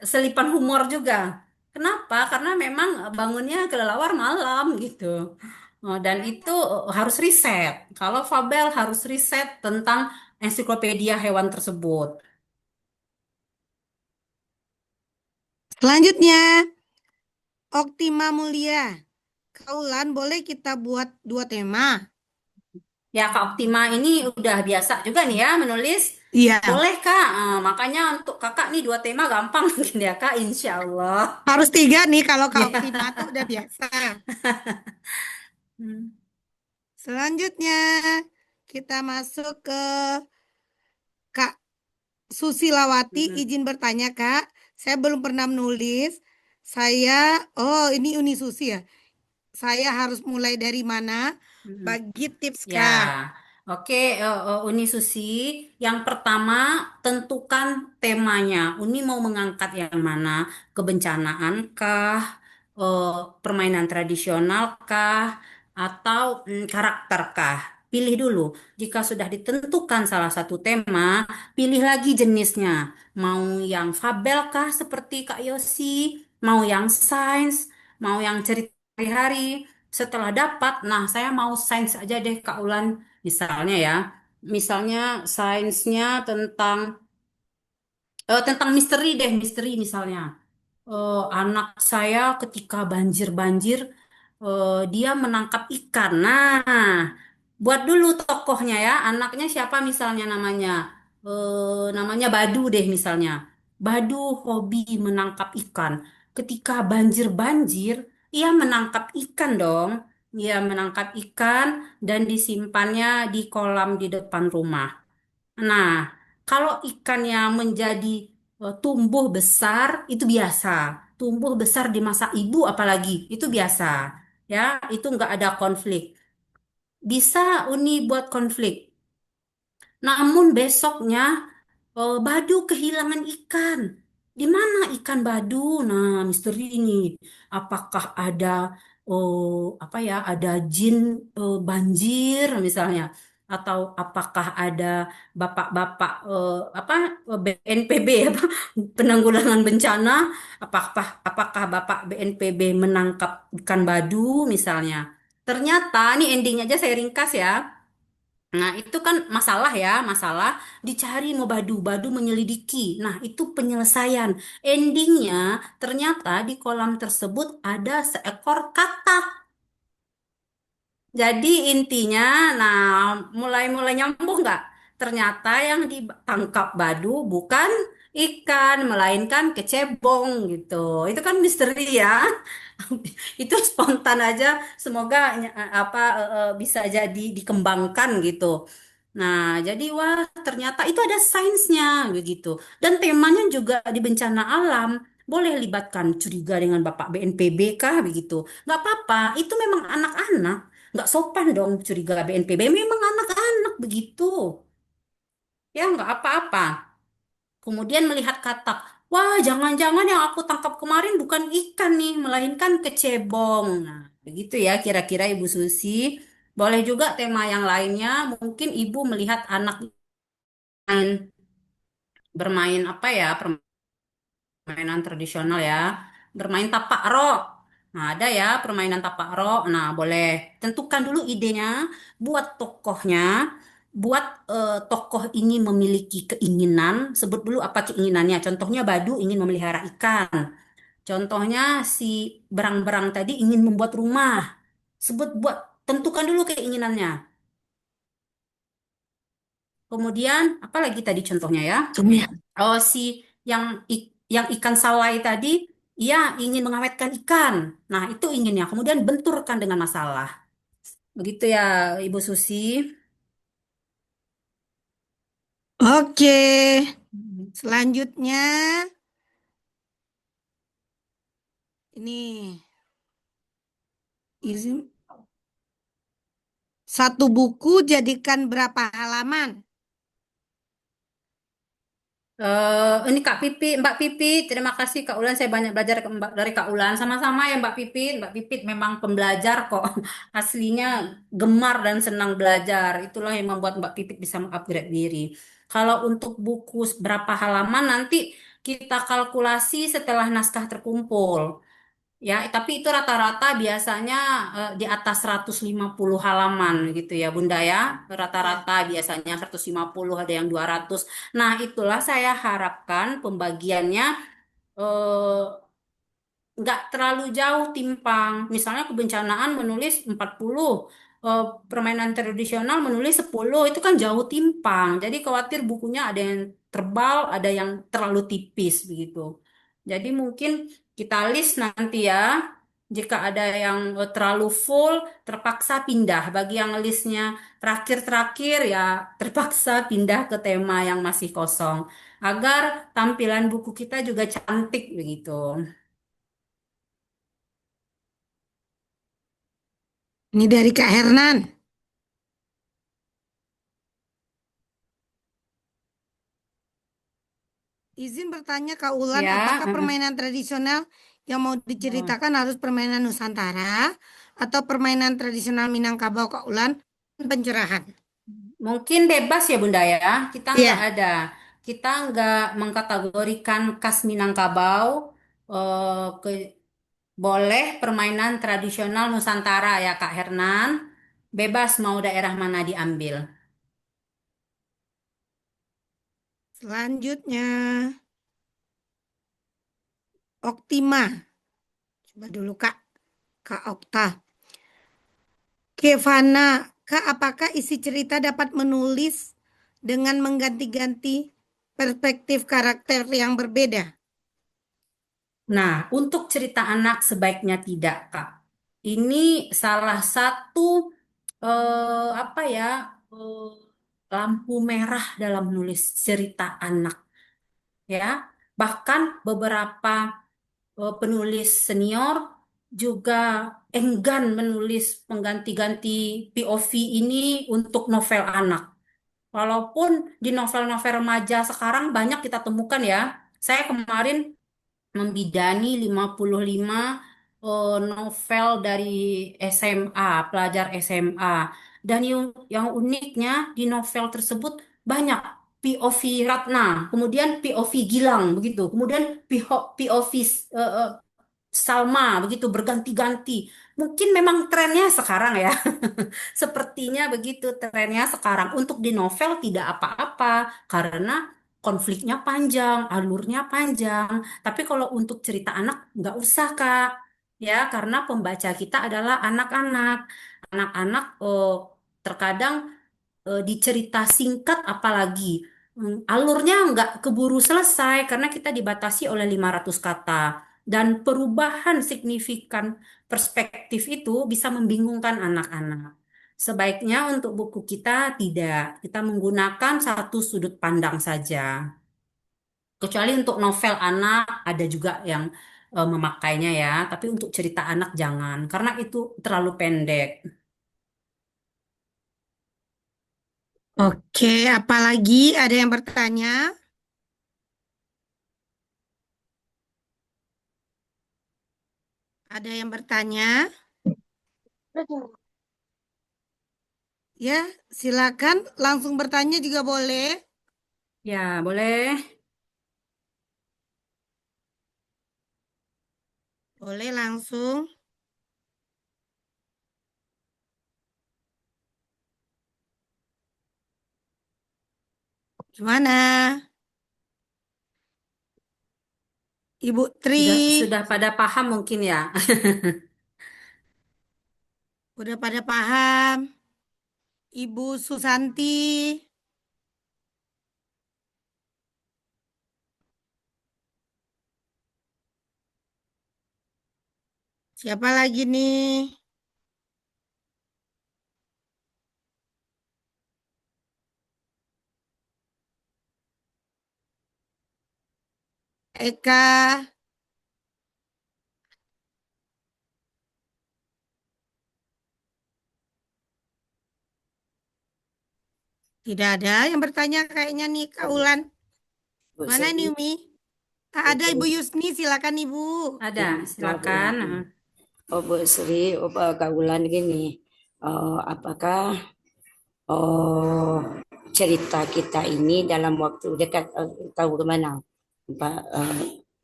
selipan humor juga. Kenapa? Karena memang bangunnya kelelawar malam gitu. Dan itu harus riset. Kalau Fabel harus riset tentang ensiklopedia hewan tersebut. Selanjutnya, Oktima Mulia. Kaulan, boleh kita buat 2 tema? Ya, Kak Optima ini udah biasa juga nih ya menulis. Iya, Boleh, Kak. Makanya untuk Kakak nih 2 tema gampang mungkin ya, Kak. Insya Allah. harus 3 nih kalau Kak Ya. Oktima tuh udah biasa. Hmm. Selanjutnya, kita masuk ke Kak Susilawati. Mm-mm. Izin bertanya, Kak. Saya belum pernah menulis. Oh, ini Uni Susi ya. Saya harus mulai dari mana? Mm-mm. Bagi tips, Ya, Kak. oke, Uni Susi. Yang pertama, tentukan temanya. Uni mau mengangkat yang mana? Kebencanaan kah? Eh, Permainan tradisional kah? Atau karakter kah? Pilih dulu. Jika sudah ditentukan salah satu tema, pilih lagi jenisnya. Mau yang fabel kah seperti Kak Yosi? Mau yang sains? Mau yang cerita hari-hari? Setelah dapat, nah saya mau sains aja deh Kak Ulan. Misalnya ya, misalnya sainsnya tentang misteri deh, misteri misalnya. Anak saya ketika banjir-banjir, dia menangkap ikan. Nah, buat dulu tokohnya ya, anaknya siapa misalnya namanya? Namanya Badu deh misalnya. Badu hobi menangkap ikan. Ketika banjir-banjir, ia menangkap ikan dong. Ia menangkap ikan dan disimpannya di kolam di depan rumah. Nah, kalau ikannya menjadi tumbuh besar, itu biasa. Tumbuh besar di masa ibu apalagi, itu biasa. Ya, itu nggak ada konflik. Bisa Uni buat konflik. Namun besoknya Badu kehilangan ikan. Di mana ikan Badu? Nah, misteri ini. Apakah ada apa ya? Ada jin banjir misalnya, atau apakah ada bapak-bapak apa BNPB apa penanggulangan bencana? Apakah bapak BNPB menangkap ikan Badu misalnya? Ternyata, ini endingnya aja saya ringkas ya. Nah, itu kan masalah ya, masalah dicari mau Badu, Badu menyelidiki. Nah, itu penyelesaian. Endingnya ternyata di kolam tersebut ada seekor katak. Jadi intinya, nah mulai-mulai nyambung nggak? Ternyata yang ditangkap Badu bukan ikan, melainkan kecebong gitu. Itu kan misteri ya. Itu spontan aja. Semoga bisa jadi dikembangkan gitu. Nah, jadi wah ternyata itu ada sainsnya begitu. Dan temanya juga di bencana alam. Boleh libatkan curiga dengan Bapak BNPB kah begitu. Nggak apa-apa, itu memang anak-anak. Nggak sopan dong curiga BNPB. Memang anak-anak begitu. Ya nggak apa-apa. Kemudian melihat katak. Wah, jangan-jangan yang aku tangkap kemarin bukan ikan nih, melainkan kecebong. Nah, begitu ya kira-kira Ibu Susi. Boleh juga tema yang lainnya. Mungkin Ibu melihat anak main bermain apa ya, permainan tradisional ya, bermain tapak ro. Nah, ada ya permainan tapak ro. Nah, boleh tentukan dulu idenya, buat tokohnya, buat tokoh ini memiliki keinginan, sebut dulu apa keinginannya. Contohnya Badu ingin memelihara ikan. Contohnya si berang-berang tadi ingin membuat rumah. Tentukan dulu keinginannya. Kemudian apa lagi tadi contohnya ya? Oh, si yang yang ikan salai tadi, ia ingin mengawetkan ikan. Nah, itu inginnya. Kemudian benturkan dengan masalah. Begitu ya, Ibu Susi. Oke, selanjutnya ini izin satu buku jadikan berapa halaman? Ini Kak Pipi, Mbak Pipi, terima kasih Kak Ulan. Saya banyak belajar dari Kak Ulan. Sama-sama ya Mbak Pipi. Mbak Pipi memang pembelajar kok. Aslinya gemar dan senang belajar. Itulah yang membuat Mbak Pipi bisa mengupgrade diri. Kalau untuk buku berapa halaman nanti kita kalkulasi setelah naskah terkumpul. Ya, tapi itu rata-rata biasanya di atas 150 halaman gitu ya, Bunda ya. Ya. Rata-rata biasanya 150, ada yang 200. Nah, itulah saya harapkan pembagiannya eh, nggak terlalu jauh timpang. Misalnya kebencanaan menulis 40, permainan tradisional menulis 10, itu kan jauh timpang. Jadi khawatir bukunya ada yang tebal, ada yang terlalu tipis begitu. Jadi mungkin kita list nanti ya. Jika ada yang terlalu full, terpaksa pindah. Bagi yang listnya terakhir-terakhir ya terpaksa pindah ke tema yang masih kosong. Agar tampilan buku kita juga cantik begitu. Ini dari Kak Hernan. Izin bertanya Kak Ulan, Ya, apakah permainan tradisional yang mau diceritakan harus permainan Nusantara atau permainan tradisional Minangkabau Kak Ulan? Pencerahan. mungkin bebas ya Bunda ya. Iya, Kita nggak mengkategorikan khas Minangkabau. Ke, boleh permainan tradisional Nusantara ya Kak Hernan. Bebas mau daerah mana diambil. selanjutnya Oktima. Coba dulu Kak, Kak Okta. Kevana, Kak, apakah isi cerita dapat menulis dengan mengganti-ganti perspektif karakter yang berbeda? Nah, untuk cerita anak sebaiknya tidak Kak. Ini salah satu apa ya, eh, lampu merah dalam nulis cerita anak ya. Bahkan beberapa penulis senior juga enggan menulis pengganti-ganti POV ini untuk novel anak. Walaupun di novel-novel remaja sekarang banyak kita temukan ya. Saya kemarin membidani 55 novel dari SMA, pelajar SMA. Dan yang uniknya di novel tersebut banyak POV Ratna, kemudian POV Gilang begitu, kemudian POV Salma begitu berganti-ganti. Mungkin memang trennya sekarang ya. Sepertinya begitu trennya sekarang. Untuk di novel tidak apa-apa karena konfliknya panjang, alurnya panjang. Tapi kalau untuk cerita anak nggak usah Kak. Ya, karena pembaca kita adalah anak-anak. Anak-anak terkadang di cerita singkat apalagi alurnya nggak keburu selesai karena kita dibatasi oleh 500 kata. Dan perubahan signifikan perspektif itu bisa membingungkan anak-anak. Sebaiknya untuk buku kita tidak, kita menggunakan satu sudut pandang saja. Kecuali untuk novel anak ada juga yang memakainya ya, tapi untuk cerita anak jangan, karena itu terlalu pendek. Oke, apalagi ada yang bertanya? Ada yang bertanya? Ya, silakan langsung bertanya juga boleh. Ya, boleh. Boleh langsung. Gimana? Ibu Tri, Sudah pada paham mungkin ya. udah pada paham? Ibu Susanti, siapa lagi nih? Eka, tidak ada yang bertanya kayaknya nih Kak Ulan. Bu Mana Sri. nih Umi? Ada Ibu Yusni, silakan Ibu. Ada, silakan. Bu Sri, Kaulan gini, apakah cerita kita ini dalam waktu dekat tahu kemana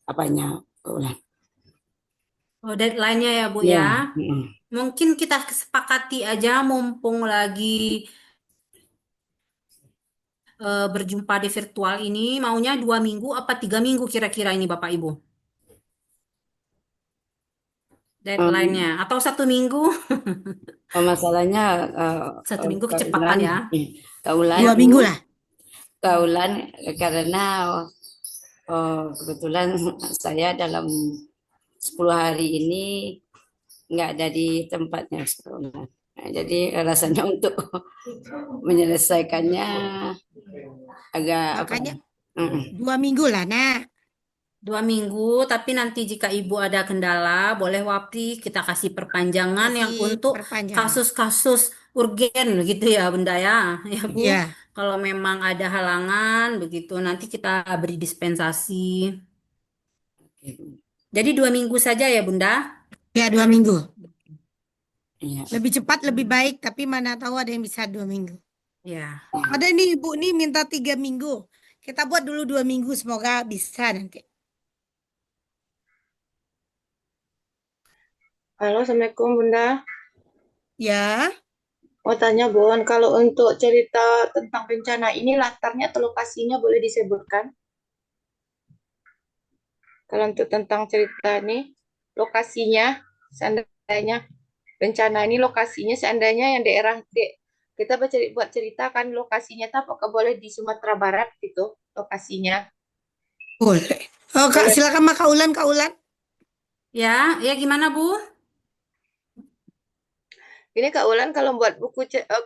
apanya Kaulan? Oh, deadline-nya ya, Bu Ya, ya. Mungkin kita kesepakati aja mumpung lagi berjumpa di virtual ini, maunya 2 minggu apa 3 minggu kira-kira ini Bapak Ibu? Deadline-nya. Atau 1 minggu? masalahnya 1 minggu kecepatan Kaulan, ya. Kaulan, 2 minggu lah. Kaulan karena kebetulan saya dalam 10 hari ini nggak ada di tempatnya sekolah. Nah, jadi rasanya untuk menyelesaikannya agak Makanya apa? 2 minggu lah, Nak. 2 minggu, tapi nanti jika Ibu ada kendala, boleh Wapti kita kasih perpanjangan yang Kasih untuk perpanjangan. kasus-kasus urgen gitu ya Bunda ya. Ya Bu, Iya. kalau memang ada halangan begitu, nanti kita beri dispensasi. Jadi 2 minggu saja ya Bunda? Ya, 2 minggu. Iya. Lebih cepat, lebih baik. Tapi mana tahu ada yang bisa 2 minggu. Ya. Ada nih Ibu nih minta 3 minggu. Kita buat dulu 2 minggu, semoga bisa nanti. Halo, Assalamualaikum Bunda. Ya, Mau tanya Bon, kalau untuk cerita tentang bencana ini latarnya atau lokasinya boleh disebutkan? Kalau untuk tentang cerita ini, lokasinya, seandainya bencana ini lokasinya, seandainya yang daerah kita buat cerita kan lokasinya, apakah boleh di Sumatera Barat gitu lokasinya? boleh. Oh, Kak, Boleh. silakan Mak Kaulan, Kaulan. Ya, ya gimana Bu? Ini Kak Ulan kalau buat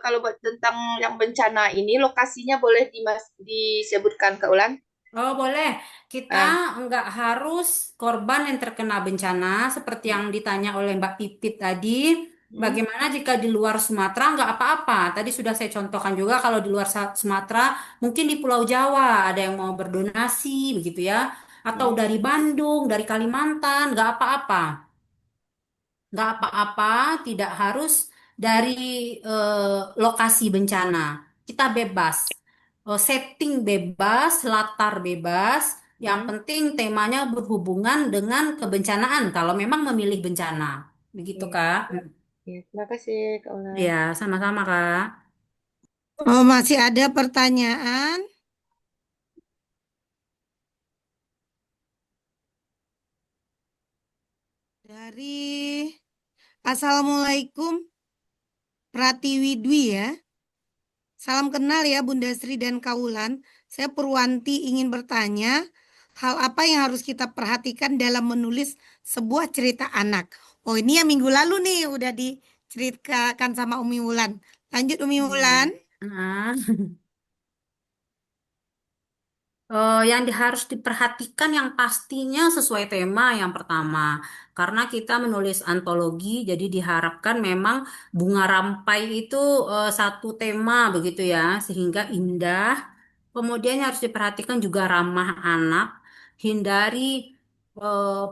kalau buat tentang yang bencana ini lokasinya boleh disebutkan Kak Ulan? Oh, boleh. Kita nggak harus korban yang terkena bencana seperti yang ditanya oleh Mbak Pipit tadi. Bagaimana jika di luar Sumatera nggak apa-apa? Tadi sudah saya contohkan juga kalau di luar Sumatera, mungkin di Pulau Jawa ada yang mau berdonasi begitu ya. Atau dari Bandung, dari Kalimantan, nggak apa-apa. Nggak apa-apa, tidak harus dari lokasi bencana. Kita bebas. Setting bebas, latar bebas. Yang penting temanya berhubungan dengan kebencanaan kalau memang memilih bencana. Begitu, Kak. Ya, terima kasih Kak Ulan. Ya, sama-sama, Kak. Oh, masih ada pertanyaan? Dari Assalamualaikum Pratiwi Dwi ya. Salam kenal ya Bunda Sri dan Kaulan. Saya Purwanti ingin bertanya, hal apa yang harus kita perhatikan dalam menulis sebuah cerita anak? Oh, ini yang minggu lalu nih udah diceritakan sama Umi Wulan. Lanjut Umi Wulan. Nah, yang harus diperhatikan yang pastinya sesuai tema yang pertama. Karena kita menulis antologi, jadi diharapkan memang bunga rampai itu satu tema begitu ya, sehingga indah. Kemudian yang harus diperhatikan juga ramah anak, hindari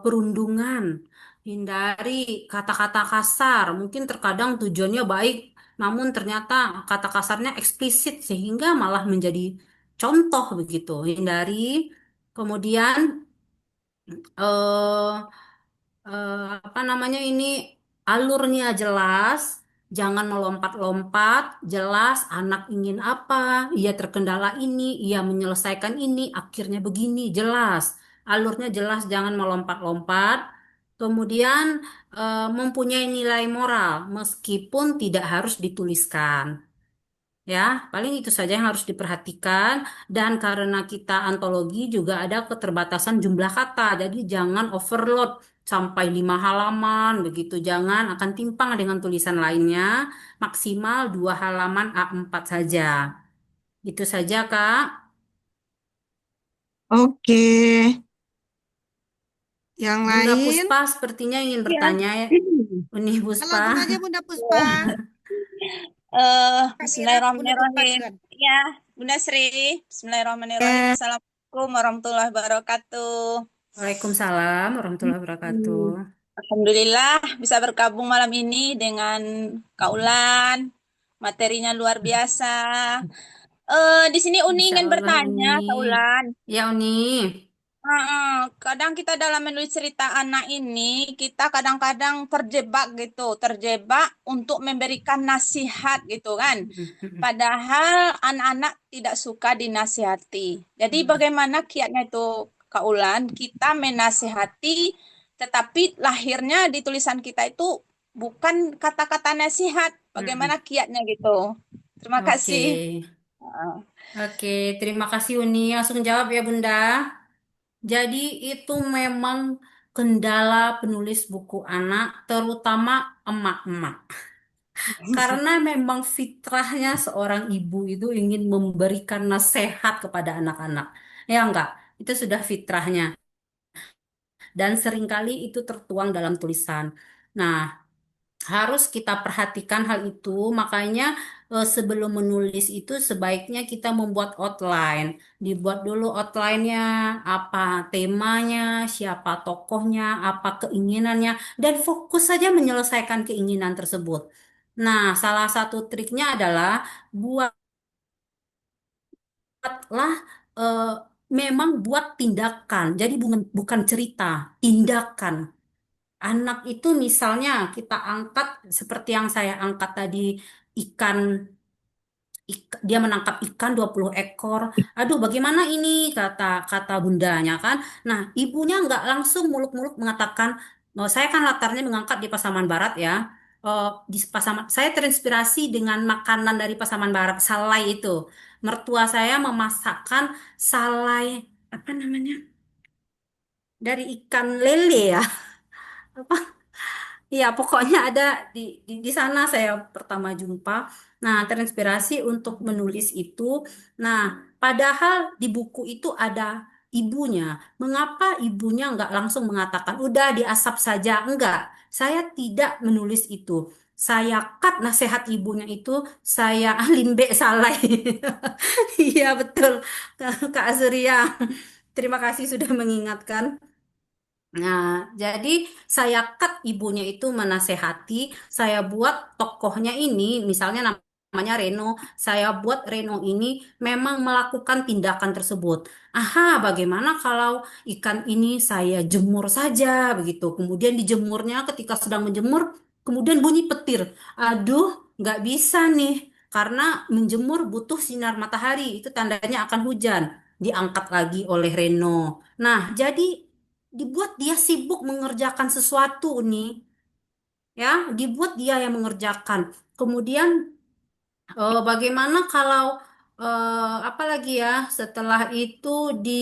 perundungan, hindari kata-kata kasar. Mungkin terkadang tujuannya baik, namun ternyata kata kasarnya eksplisit sehingga malah menjadi contoh begitu. Hindari. Kemudian eh apa namanya ini alurnya jelas, jangan melompat-lompat, jelas anak ingin apa, ia terkendala ini, ia menyelesaikan ini, akhirnya begini, jelas. Alurnya jelas, jangan melompat-lompat. Kemudian mempunyai nilai moral meskipun tidak harus dituliskan. Ya, paling itu saja yang harus diperhatikan. Dan karena kita antologi juga ada keterbatasan jumlah kata, jadi jangan overload sampai 5 halaman begitu. Jangan akan timpang dengan tulisan lainnya. Maksimal 2 halaman A4 saja. Itu saja, Kak. Oke. Yang Bunda lain? Puspa sepertinya ingin bertanya ya. Uni Puspa. Langsung aja Bunda Puspa. Kak Mira, Bunda Puspa Bismillahirrahmanirrahim. duluan. Ya, Bunda Sri. Bismillahirrahmanirrahim. Ya. Assalamualaikum Assalamualaikum warahmatullahi wabarakatuh. Waalaikumsalam warahmatullahi wabarakatuh. Alhamdulillah bisa bergabung malam ini dengan Kak Ulan. Materinya luar biasa. Di sini Uni Masya ingin Allah, bertanya, Uni. Kak Ulan. Ya, Uni. Kadang kita dalam menulis cerita anak ini, kita kadang-kadang terjebak untuk memberikan nasihat gitu kan. Padahal anak-anak tidak suka dinasihati. Jadi bagaimana kiatnya itu, Kak Ulan? Kita menasihati, tetapi lahirnya di tulisan kita itu bukan kata-kata nasihat. Bagaimana kiatnya gitu? Terima Oke. kasih. Oke, terima kasih Uni. Langsung jawab ya Bunda. Jadi itu memang kendala penulis buku anak, terutama emak-emak. Karena memang fitrahnya seorang ibu itu ingin memberikan nasihat kepada anak-anak. Ya enggak? Itu sudah fitrahnya. Dan seringkali itu tertuang dalam tulisan. Nah, harus kita perhatikan hal itu, makanya sebelum menulis itu sebaiknya kita membuat outline. Dibuat dulu outline-nya, apa temanya, siapa tokohnya, apa keinginannya, dan fokus saja menyelesaikan keinginan tersebut. Nah, salah satu triknya adalah buatlah eh, memang buat tindakan. Jadi bukan cerita, tindakan. Anak itu misalnya kita angkat seperti yang saya angkat tadi ikan, dia menangkap ikan 20 ekor. Aduh, bagaimana ini kata kata bundanya kan. Nah, ibunya nggak langsung muluk-muluk mengatakan, "Oh, saya kan latarnya mengangkat di Pasaman Barat ya. Di Pasaman, saya terinspirasi dengan makanan dari Pasaman Barat, salai itu. Mertua saya memasakkan salai apa namanya? Dari ikan lele ya. Iya, pokoknya ada di sana saya pertama jumpa. Nah, terinspirasi untuk menulis itu. Nah, padahal di buku itu ada ibunya. Mengapa ibunya nggak langsung mengatakan, udah diasap saja? Enggak, saya tidak menulis itu. Saya cut nasihat ibunya itu, saya limbe salai. Iya, betul, Kak Azria. Terima kasih sudah mengingatkan. Nah, jadi saya cut ibunya itu menasehati, saya buat tokohnya ini, misalnya namanya Reno, saya buat Reno ini memang melakukan tindakan tersebut. Aha, bagaimana kalau ikan ini saya jemur saja, begitu. Kemudian dijemurnya ketika sedang menjemur, kemudian bunyi petir. Aduh, nggak bisa nih, karena menjemur butuh sinar matahari, itu tandanya akan hujan. Diangkat lagi oleh Reno. Nah, jadi dibuat dia sibuk mengerjakan sesuatu nih, ya, dibuat dia yang mengerjakan. Kemudian bagaimana kalau apa lagi ya? Setelah itu di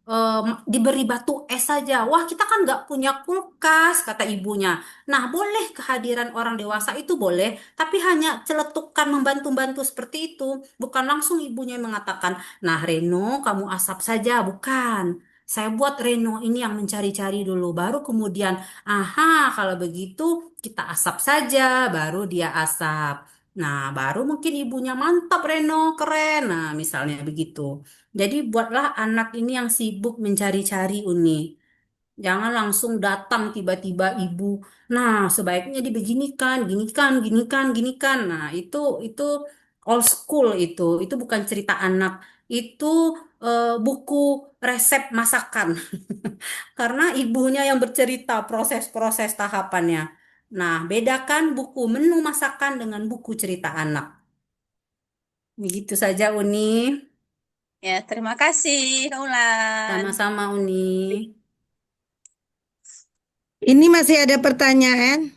eh, diberi batu es saja. Wah, kita kan nggak punya kulkas, kata ibunya. Nah, boleh kehadiran orang dewasa itu boleh, tapi hanya celetukan membantu-bantu seperti itu. Bukan langsung ibunya yang mengatakan, nah Reno, kamu asap saja. Bukan. Saya buat Reno ini yang mencari-cari dulu. Baru kemudian, aha, kalau begitu kita asap saja, baru dia asap. Nah, baru mungkin ibunya mantap Reno, keren. Nah, misalnya begitu. Jadi buatlah anak ini yang sibuk mencari-cari Uni. Jangan langsung datang tiba-tiba ibu. Nah, sebaiknya dibeginikan, ginikan, ginikan, ginikan. Nah, itu old school itu. Itu bukan cerita anak. Itu buku resep masakan. Karena ibunya yang bercerita proses-proses tahapannya. Nah, bedakan buku menu masakan dengan buku cerita anak. Begitu saja, Uni. Ya, terima kasih, Kak Ulan. Sama-sama, Uni. Ini masih ada pertanyaan.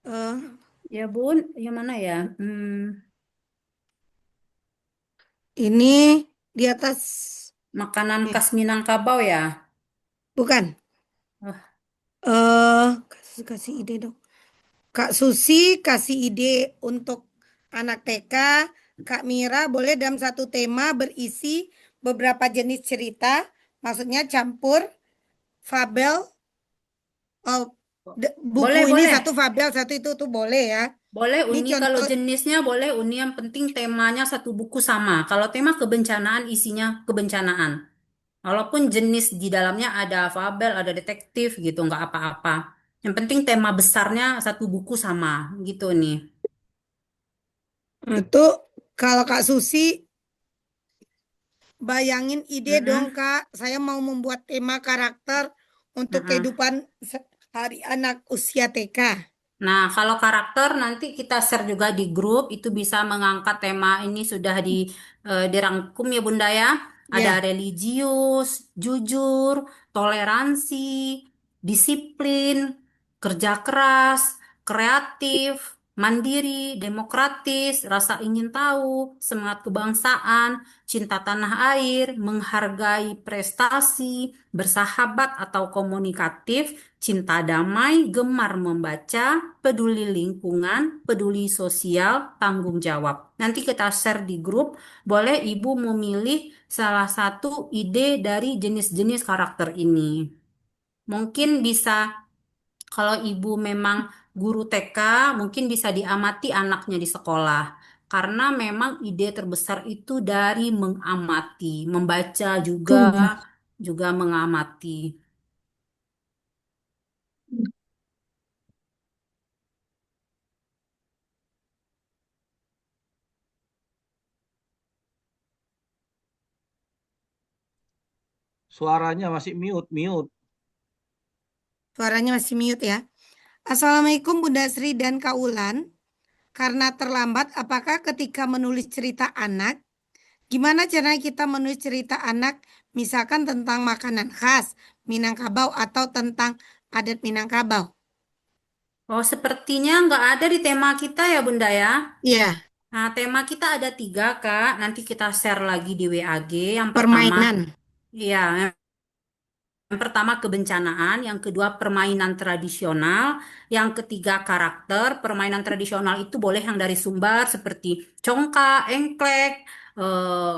Eh, Ya, Bun. Yang mana ya? ini di atas, Makanan khas Minangkabau ya? bukan. Oh, Kasih ide dong. Kak Susi kasih ide untuk anak TK. Kak Mira boleh dalam satu tema berisi beberapa jenis cerita. Maksudnya campur fabel. Buku boleh, ini boleh. satu fabel, satu itu tuh boleh ya. Boleh Ini Uni, kalau contoh, jenisnya boleh Uni, yang penting temanya satu buku sama. Kalau tema kebencanaan, isinya kebencanaan. Walaupun jenis di dalamnya ada fabel, ada detektif gitu, nggak apa-apa. Yang penting tema besarnya satu buku sama, gitu nih. itu kalau Kak Susi bayangin ide dong Mm-mm, Kak, saya mau membuat tema karakter untuk mm-mm. kehidupan sehari anak usia TK. Nah, kalau karakter nanti kita share juga di grup, itu bisa mengangkat tema ini sudah dirangkum ya Bunda ya. Ada Ya, religius, jujur, toleransi, disiplin, kerja keras, kreatif, mandiri, demokratis, rasa ingin tahu, semangat kebangsaan, cinta tanah air, menghargai prestasi, bersahabat atau komunikatif, cinta damai, gemar membaca, peduli lingkungan, peduli sosial, tanggung jawab. Nanti kita share di grup, boleh Ibu memilih salah satu ide dari jenis-jenis karakter ini. Mungkin bisa, kalau Ibu memang guru TK, mungkin bisa diamati anaknya di sekolah. Karena memang ide terbesar itu dari mengamati, membaca juga, tuh. juga mengamati. Suaranya masih mute, mute. Suaranya masih mute ya. Assalamualaikum Bunda Sri dan Kak Ulan. Karena terlambat, apakah ketika menulis cerita anak, gimana caranya kita menulis cerita anak, misalkan tentang makanan khas Minangkabau atau tentang adat Minangkabau? Oh, sepertinya nggak ada di tema kita ya, Bunda ya. Iya, Nah, tema kita ada tiga, Kak. Nanti kita share lagi di WAG. Yang pertama, permainan. ya, yang pertama kebencanaan, yang kedua permainan tradisional, yang ketiga karakter. Permainan tradisional itu boleh yang dari Sumbar seperti congkak, engklek,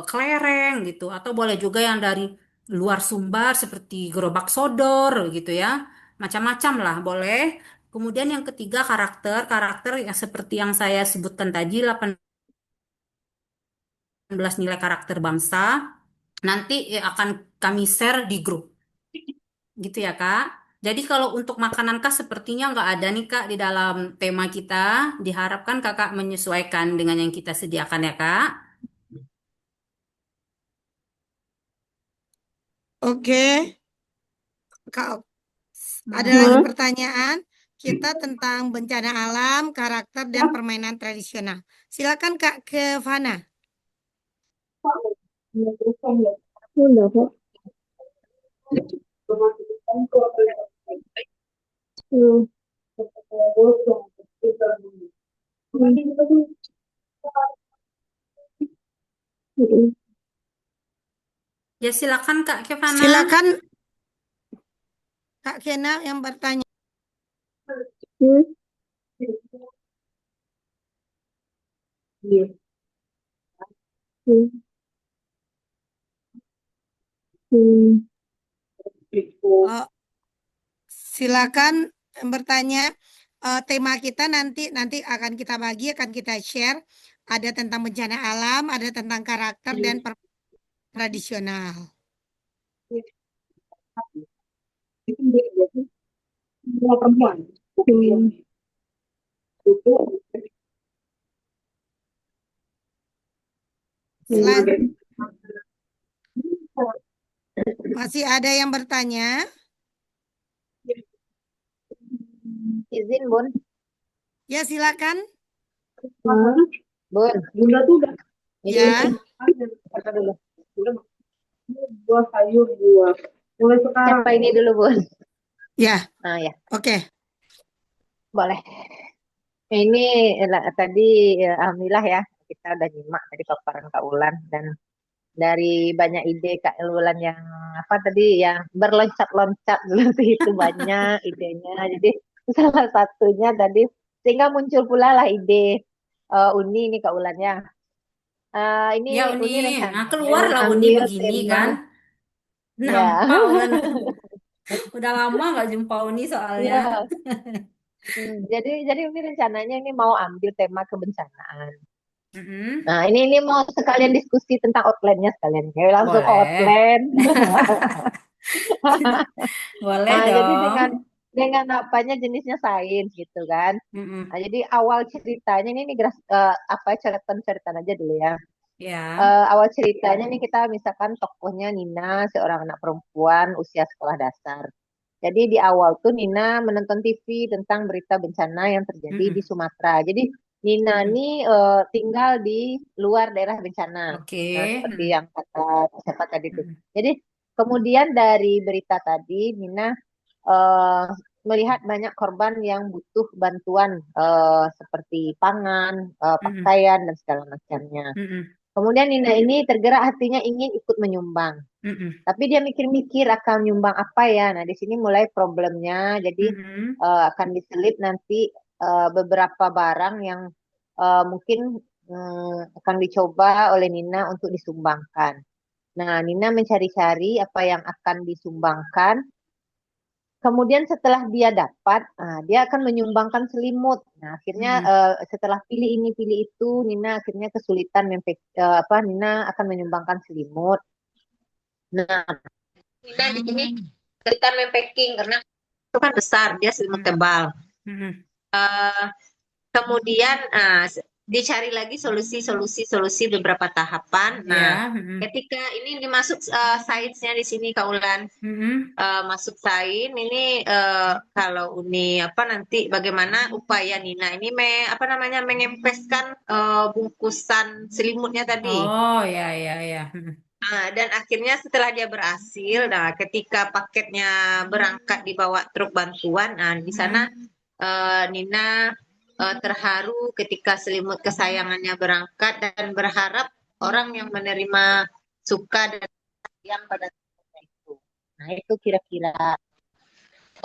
kelereng gitu, atau boleh juga yang dari luar Sumbar seperti gerobak sodor gitu ya. Macam-macam lah, boleh. Kemudian yang ketiga karakter, karakter yang seperti yang saya sebutkan tadi 18 nilai karakter bangsa. Nanti akan kami share di grup. Gitu ya, Kak. Jadi kalau untuk makanan khas sepertinya nggak ada nih, Kak, di dalam tema kita. Diharapkan Kakak menyesuaikan dengan yang kita sediakan ya, Kak. Oke, Kak, ada lagi Hmm? pertanyaan. Kita tentang bencana alam, karakter, dan permainan tradisional. Silakan Kak ke Fana. Udah, Kak. Hmm. Hmm. Ya silakan Kak Kevana. Silakan Kak Kena yang bertanya. Hmm. Iya. Hmm. Hmm. Oh, silakan yang bertanya. Tema kita nanti akan kita bagi, akan kita share. Ada tentang bencana alam, ada tentang karakter dan tradisional. Hmm. Selain masih ada yang bertanya? Izin, Bun. Ya, silakan. Bun, Bunda tuh udah ini Ya, apa dulu? buah sayur buah. Mulai sekarang. Siapa ini dulu, Bun? ya, Ah ya, oke. boleh. Ini tadi alhamdulillah ya kita udah nyimak tadi paparan Kak Ulan dan dari banyak ide Kak Ulan yang apa tadi yang berloncat-loncat seperti itu banyak idenya. Jadi salah satunya tadi sehingga muncul pula lah ide Uni nih Kak Ulan ya. Ini Ya Uni, Uni nah rencananya keluarlah Uni ambil begini tema kan. ya Nampak kan. Udah lama nggak jumpa Uni soalnya. ya Jadi ini rencananya ini mau ambil tema kebencanaan. Mm-mm. Nah, ini mau sekalian diskusi tentang outline-nya sekalian. Kayak langsung Boleh. outline. Boleh Nah, jadi dong. dengan apanya jenisnya sains gitu kan. Mm-mm. Nah, jadi awal ceritanya ini apa cerita aja dulu ya. Ya. Awal ceritanya nih kita misalkan tokohnya Nina, seorang anak perempuan usia sekolah dasar. Jadi di awal tuh Nina menonton TV tentang berita bencana yang terjadi di Mm-mm. Sumatera. Jadi Nina Mm-mm. ini tinggal di luar daerah bencana. Oke. Nah, seperti Mm-mm. yang kata siapa tadi itu. Mm-mm. Jadi kemudian dari berita tadi Nina eh, melihat banyak korban yang butuh bantuan seperti pangan, Mm-mm. pakaian dan segala macamnya. Mm-mm. Kemudian Nina ini tergerak hatinya ingin ikut menyumbang. Mm-mm. Tapi dia mikir-mikir akan menyumbang apa ya. Nah, di sini mulai problemnya. Jadi Mm-mm. akan diselip nanti beberapa barang yang mungkin akan dicoba oleh Nina untuk disumbangkan. Nah, Nina mencari-cari apa yang akan disumbangkan. Kemudian setelah dia dapat, dia akan menyumbangkan selimut. Nah, akhirnya Mm-mm. setelah pilih ini pilih itu, Nina akhirnya kesulitan Nina akan menyumbangkan selimut. Nah, Nina di sini kesulitan mempacking karena itu kan besar, dia selimut Mm-mm. tebal. Mm-mm. Kemudian dicari lagi solusi beberapa tahapan. Nah, Ya. Mm-mm. ketika ini dimasuk sainsnya di sini Kak Ulan. Mm-mm. Masuk sains ini kalau Uni apa nanti bagaimana upaya Nina ini apa namanya mengempeskan bungkusan selimutnya tadi. Oh, ya, ya, ya. Mm-mm. Dan akhirnya setelah dia berhasil, nah ketika paketnya berangkat dibawa truk bantuan, nah di sana Nina terharu ketika selimut kesayangannya berangkat dan berharap orang yang menerima suka dan sayang pada selimutnya itu. Nah itu kira-kira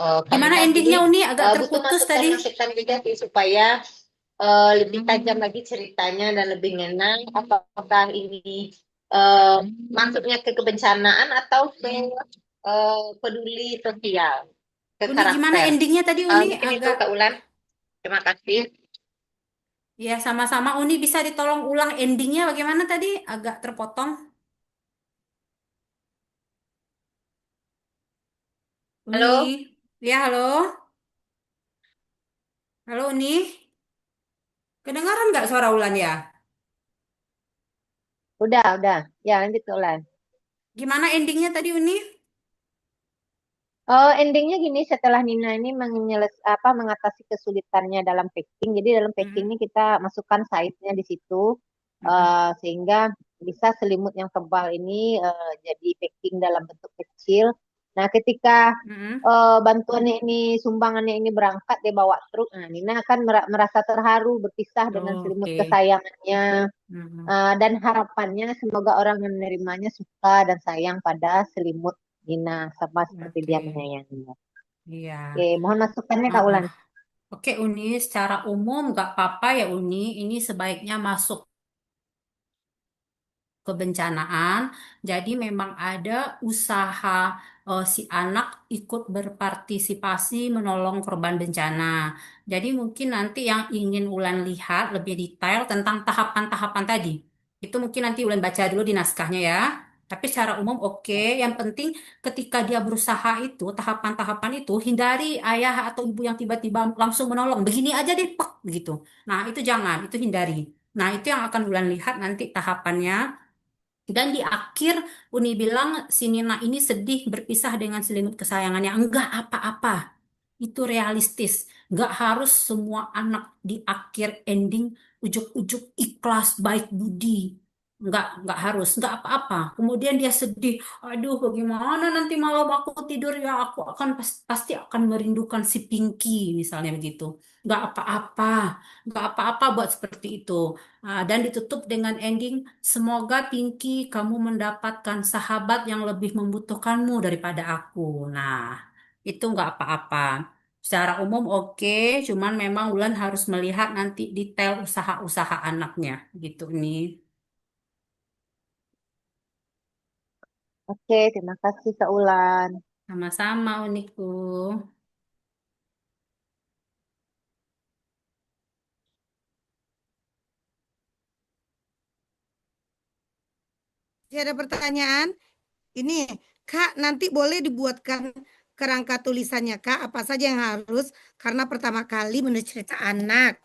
Gimana kalian jadi endingnya Uni? Agak butuh terputus tadi. masukan-masukan juga sih supaya lebih tajam lagi ceritanya dan lebih ngenang. Apakah ini eh, masuknya ke kebencanaan atau ke peduli sosial, ke Uni, gimana karakter? endingnya tadi Uni? Mungkin itu Agak, Kak Ulan. Terima kasih. ya sama-sama Uni bisa ditolong ulang endingnya bagaimana tadi? Agak terpotong. Uni, Halo, ya halo, halo Uni, kedengaran nggak suara Ulan ya? udah. Ya lanjut Kak Ulan. Gimana endingnya tadi Uni? Endingnya gini, setelah Nina ini mengatasi kesulitannya dalam packing. Jadi dalam packing Mm-mm. ini kita masukkan size-nya di situ, Mm-mm. sehingga bisa selimut yang tebal ini jadi packing dalam bentuk kecil. Nah, ketika Mm-mm. bantuannya ini, sumbangannya ini berangkat, dia bawa truk. Nah, Nina akan merasa terharu berpisah dengan selimut Oke. kesayangannya. Mm-mm. Dan harapannya semoga orang yang menerimanya suka dan sayang pada selimut Nina sama seperti dia Oke. menyayanginya. Iya. Oke, mohon masukannya Kak Heeh. Ulan. Oke Uni, secara umum nggak apa-apa ya Uni. Ini sebaiknya masuk kebencanaan. Jadi memang ada usaha si anak ikut berpartisipasi menolong korban bencana. Jadi mungkin nanti yang ingin Ulan lihat lebih detail tentang tahapan-tahapan tadi. Itu mungkin nanti Ulan baca dulu di naskahnya ya. Tapi secara umum oke. Yang penting ketika dia berusaha itu, tahapan-tahapan itu, hindari ayah atau ibu yang tiba-tiba langsung menolong. Begini aja deh, pek, gitu. Nah, itu jangan, itu hindari. Nah, itu yang akan Ulan lihat nanti tahapannya. Dan di akhir Uni bilang si Nina ini sedih berpisah dengan selimut kesayangannya. Enggak apa-apa. Itu realistis. Enggak harus semua anak di akhir ending ujuk-ujuk ikhlas baik budi. Enggak harus, enggak apa-apa. Kemudian dia sedih. Aduh, bagaimana nanti malam aku tidur ya? Aku akan pasti akan merindukan si Pinky misalnya begitu. Enggak apa-apa. Enggak apa-apa buat seperti itu. Dan ditutup dengan ending, semoga Pinky kamu mendapatkan sahabat yang lebih membutuhkanmu daripada aku. Nah, itu nggak apa-apa. Secara umum oke, cuman memang Wulan harus melihat nanti detail usaha-usaha anaknya gitu nih. Oke, terima kasih Kak Ulan. Sama-sama Uniku. Masih ada pertanyaan? Ini, Kak, nanti boleh dibuatkan kerangka tulisannya, Kak, apa saja yang harus karena pertama kali menulis cerita anak.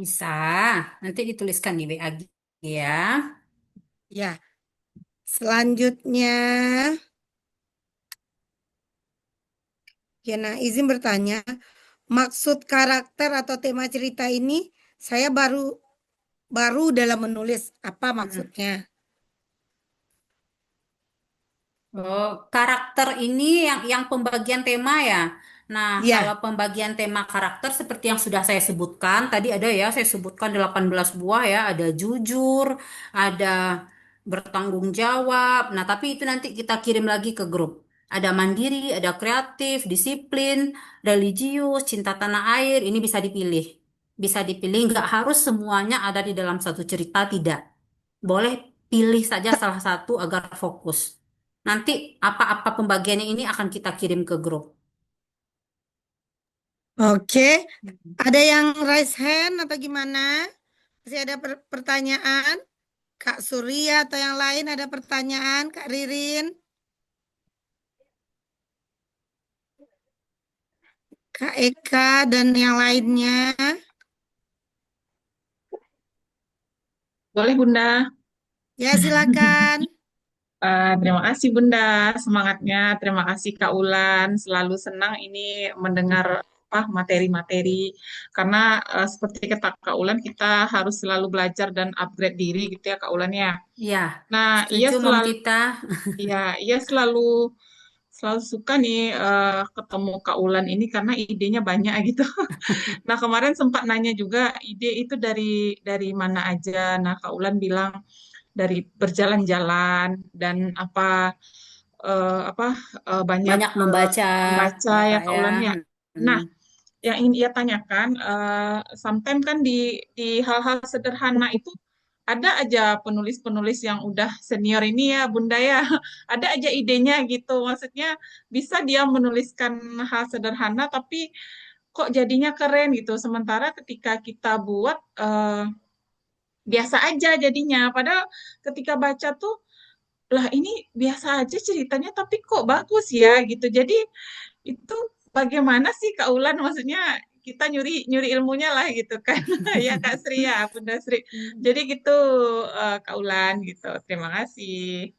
Bisa, nanti dituliskan di WA ya. Ya, selanjutnya, ya, nah izin bertanya, maksud karakter atau tema cerita ini saya baru baru dalam menulis apa maksudnya? Oh, karakter ini yang pembagian tema ya. Nah, kalau Ya, pembagian tema karakter seperti yang sudah saya sebutkan, tadi ada ya, saya sebutkan 18 buah ya, ada jujur, ada bertanggung jawab. Nah, tapi itu nanti kita kirim lagi ke grup. Ada mandiri, ada kreatif, disiplin, religius, cinta tanah air, ini bisa dipilih. Bisa dipilih, nggak harus semuanya ada di dalam satu cerita, tidak. Boleh pilih saja salah satu agar fokus. Nanti apa-apa pembagiannya ini akan kita kirim ke grup. oke. Ada yang raise hand atau gimana? Masih ada pertanyaan? Kak Surya atau yang lain ada pertanyaan? Kak Ririn, Kak Eka, dan yang lainnya? Boleh Bunda. Ya, silakan. Terima kasih Bunda semangatnya. Terima kasih Kak Ulan. Selalu senang ini mendengar apa materi-materi karena seperti kata Kak Ulan kita harus selalu belajar dan upgrade diri gitu ya Kak Ulan ya. Ya, Nah, setuju Mom Tita. ia selalu selalu suka nih ketemu Kak Ulan ini karena idenya banyak gitu. Nah, kemarin sempat nanya juga ide itu dari mana aja. Nah, Kak Ulan bilang dari berjalan-jalan dan apa banyak Banyak membaca membaca ya ya Kak Kak ya. Ulan ya. Hmm. Nah, yang ingin ia tanyakan, sometimes kan di hal-hal sederhana itu ada aja penulis-penulis yang udah senior ini ya Bunda ya, ada aja idenya gitu. Maksudnya bisa dia menuliskan hal sederhana tapi kok jadinya keren gitu. Sementara ketika kita buat biasa aja jadinya. Padahal ketika baca tuh lah ini biasa aja ceritanya tapi kok bagus ya gitu. Jadi itu bagaimana sih Kak Ulan maksudnya kita nyuri nyuri ilmunya lah gitu kan. Ya Kak Sri ya, Bunda Sri. Jadi gitu Kak Ulan gitu. Terima kasih.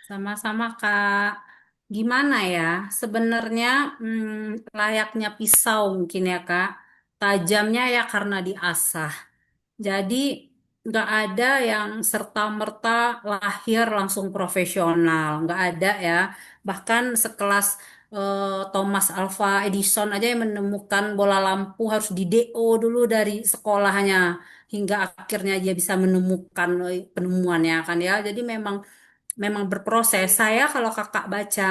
Sama-sama Kak. Gimana ya? Sebenarnya layaknya pisau mungkin ya Kak. Tajamnya ya karena diasah. Jadi nggak ada yang serta-merta lahir langsung profesional, nggak ada ya. Bahkan sekelas Thomas Alva Edison aja yang menemukan bola lampu harus di DO dulu dari sekolahnya hingga akhirnya dia bisa menemukan penemuannya kan ya. Jadi memang memang berproses. Saya kalau kakak baca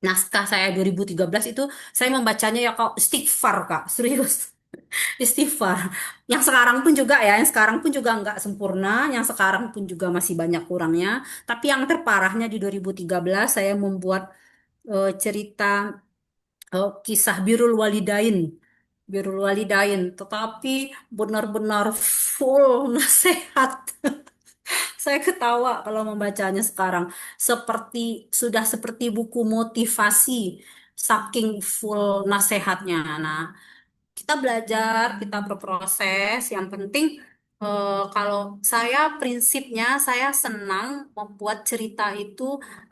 naskah saya 2013 itu saya membacanya ya kok istighfar Kak, serius. Istighfar. Yang sekarang pun juga ya, yang sekarang pun juga nggak sempurna, yang sekarang pun juga masih banyak kurangnya. Tapi yang terparahnya di 2013 saya membuat cerita kisah Birrul Walidain. Birrul Walidain, tetapi benar-benar full nasihat. Saya ketawa kalau membacanya sekarang. Sudah seperti buku motivasi, saking full nasihatnya. Nah, kita belajar, kita berproses. Yang penting kalau saya prinsipnya saya senang membuat cerita itu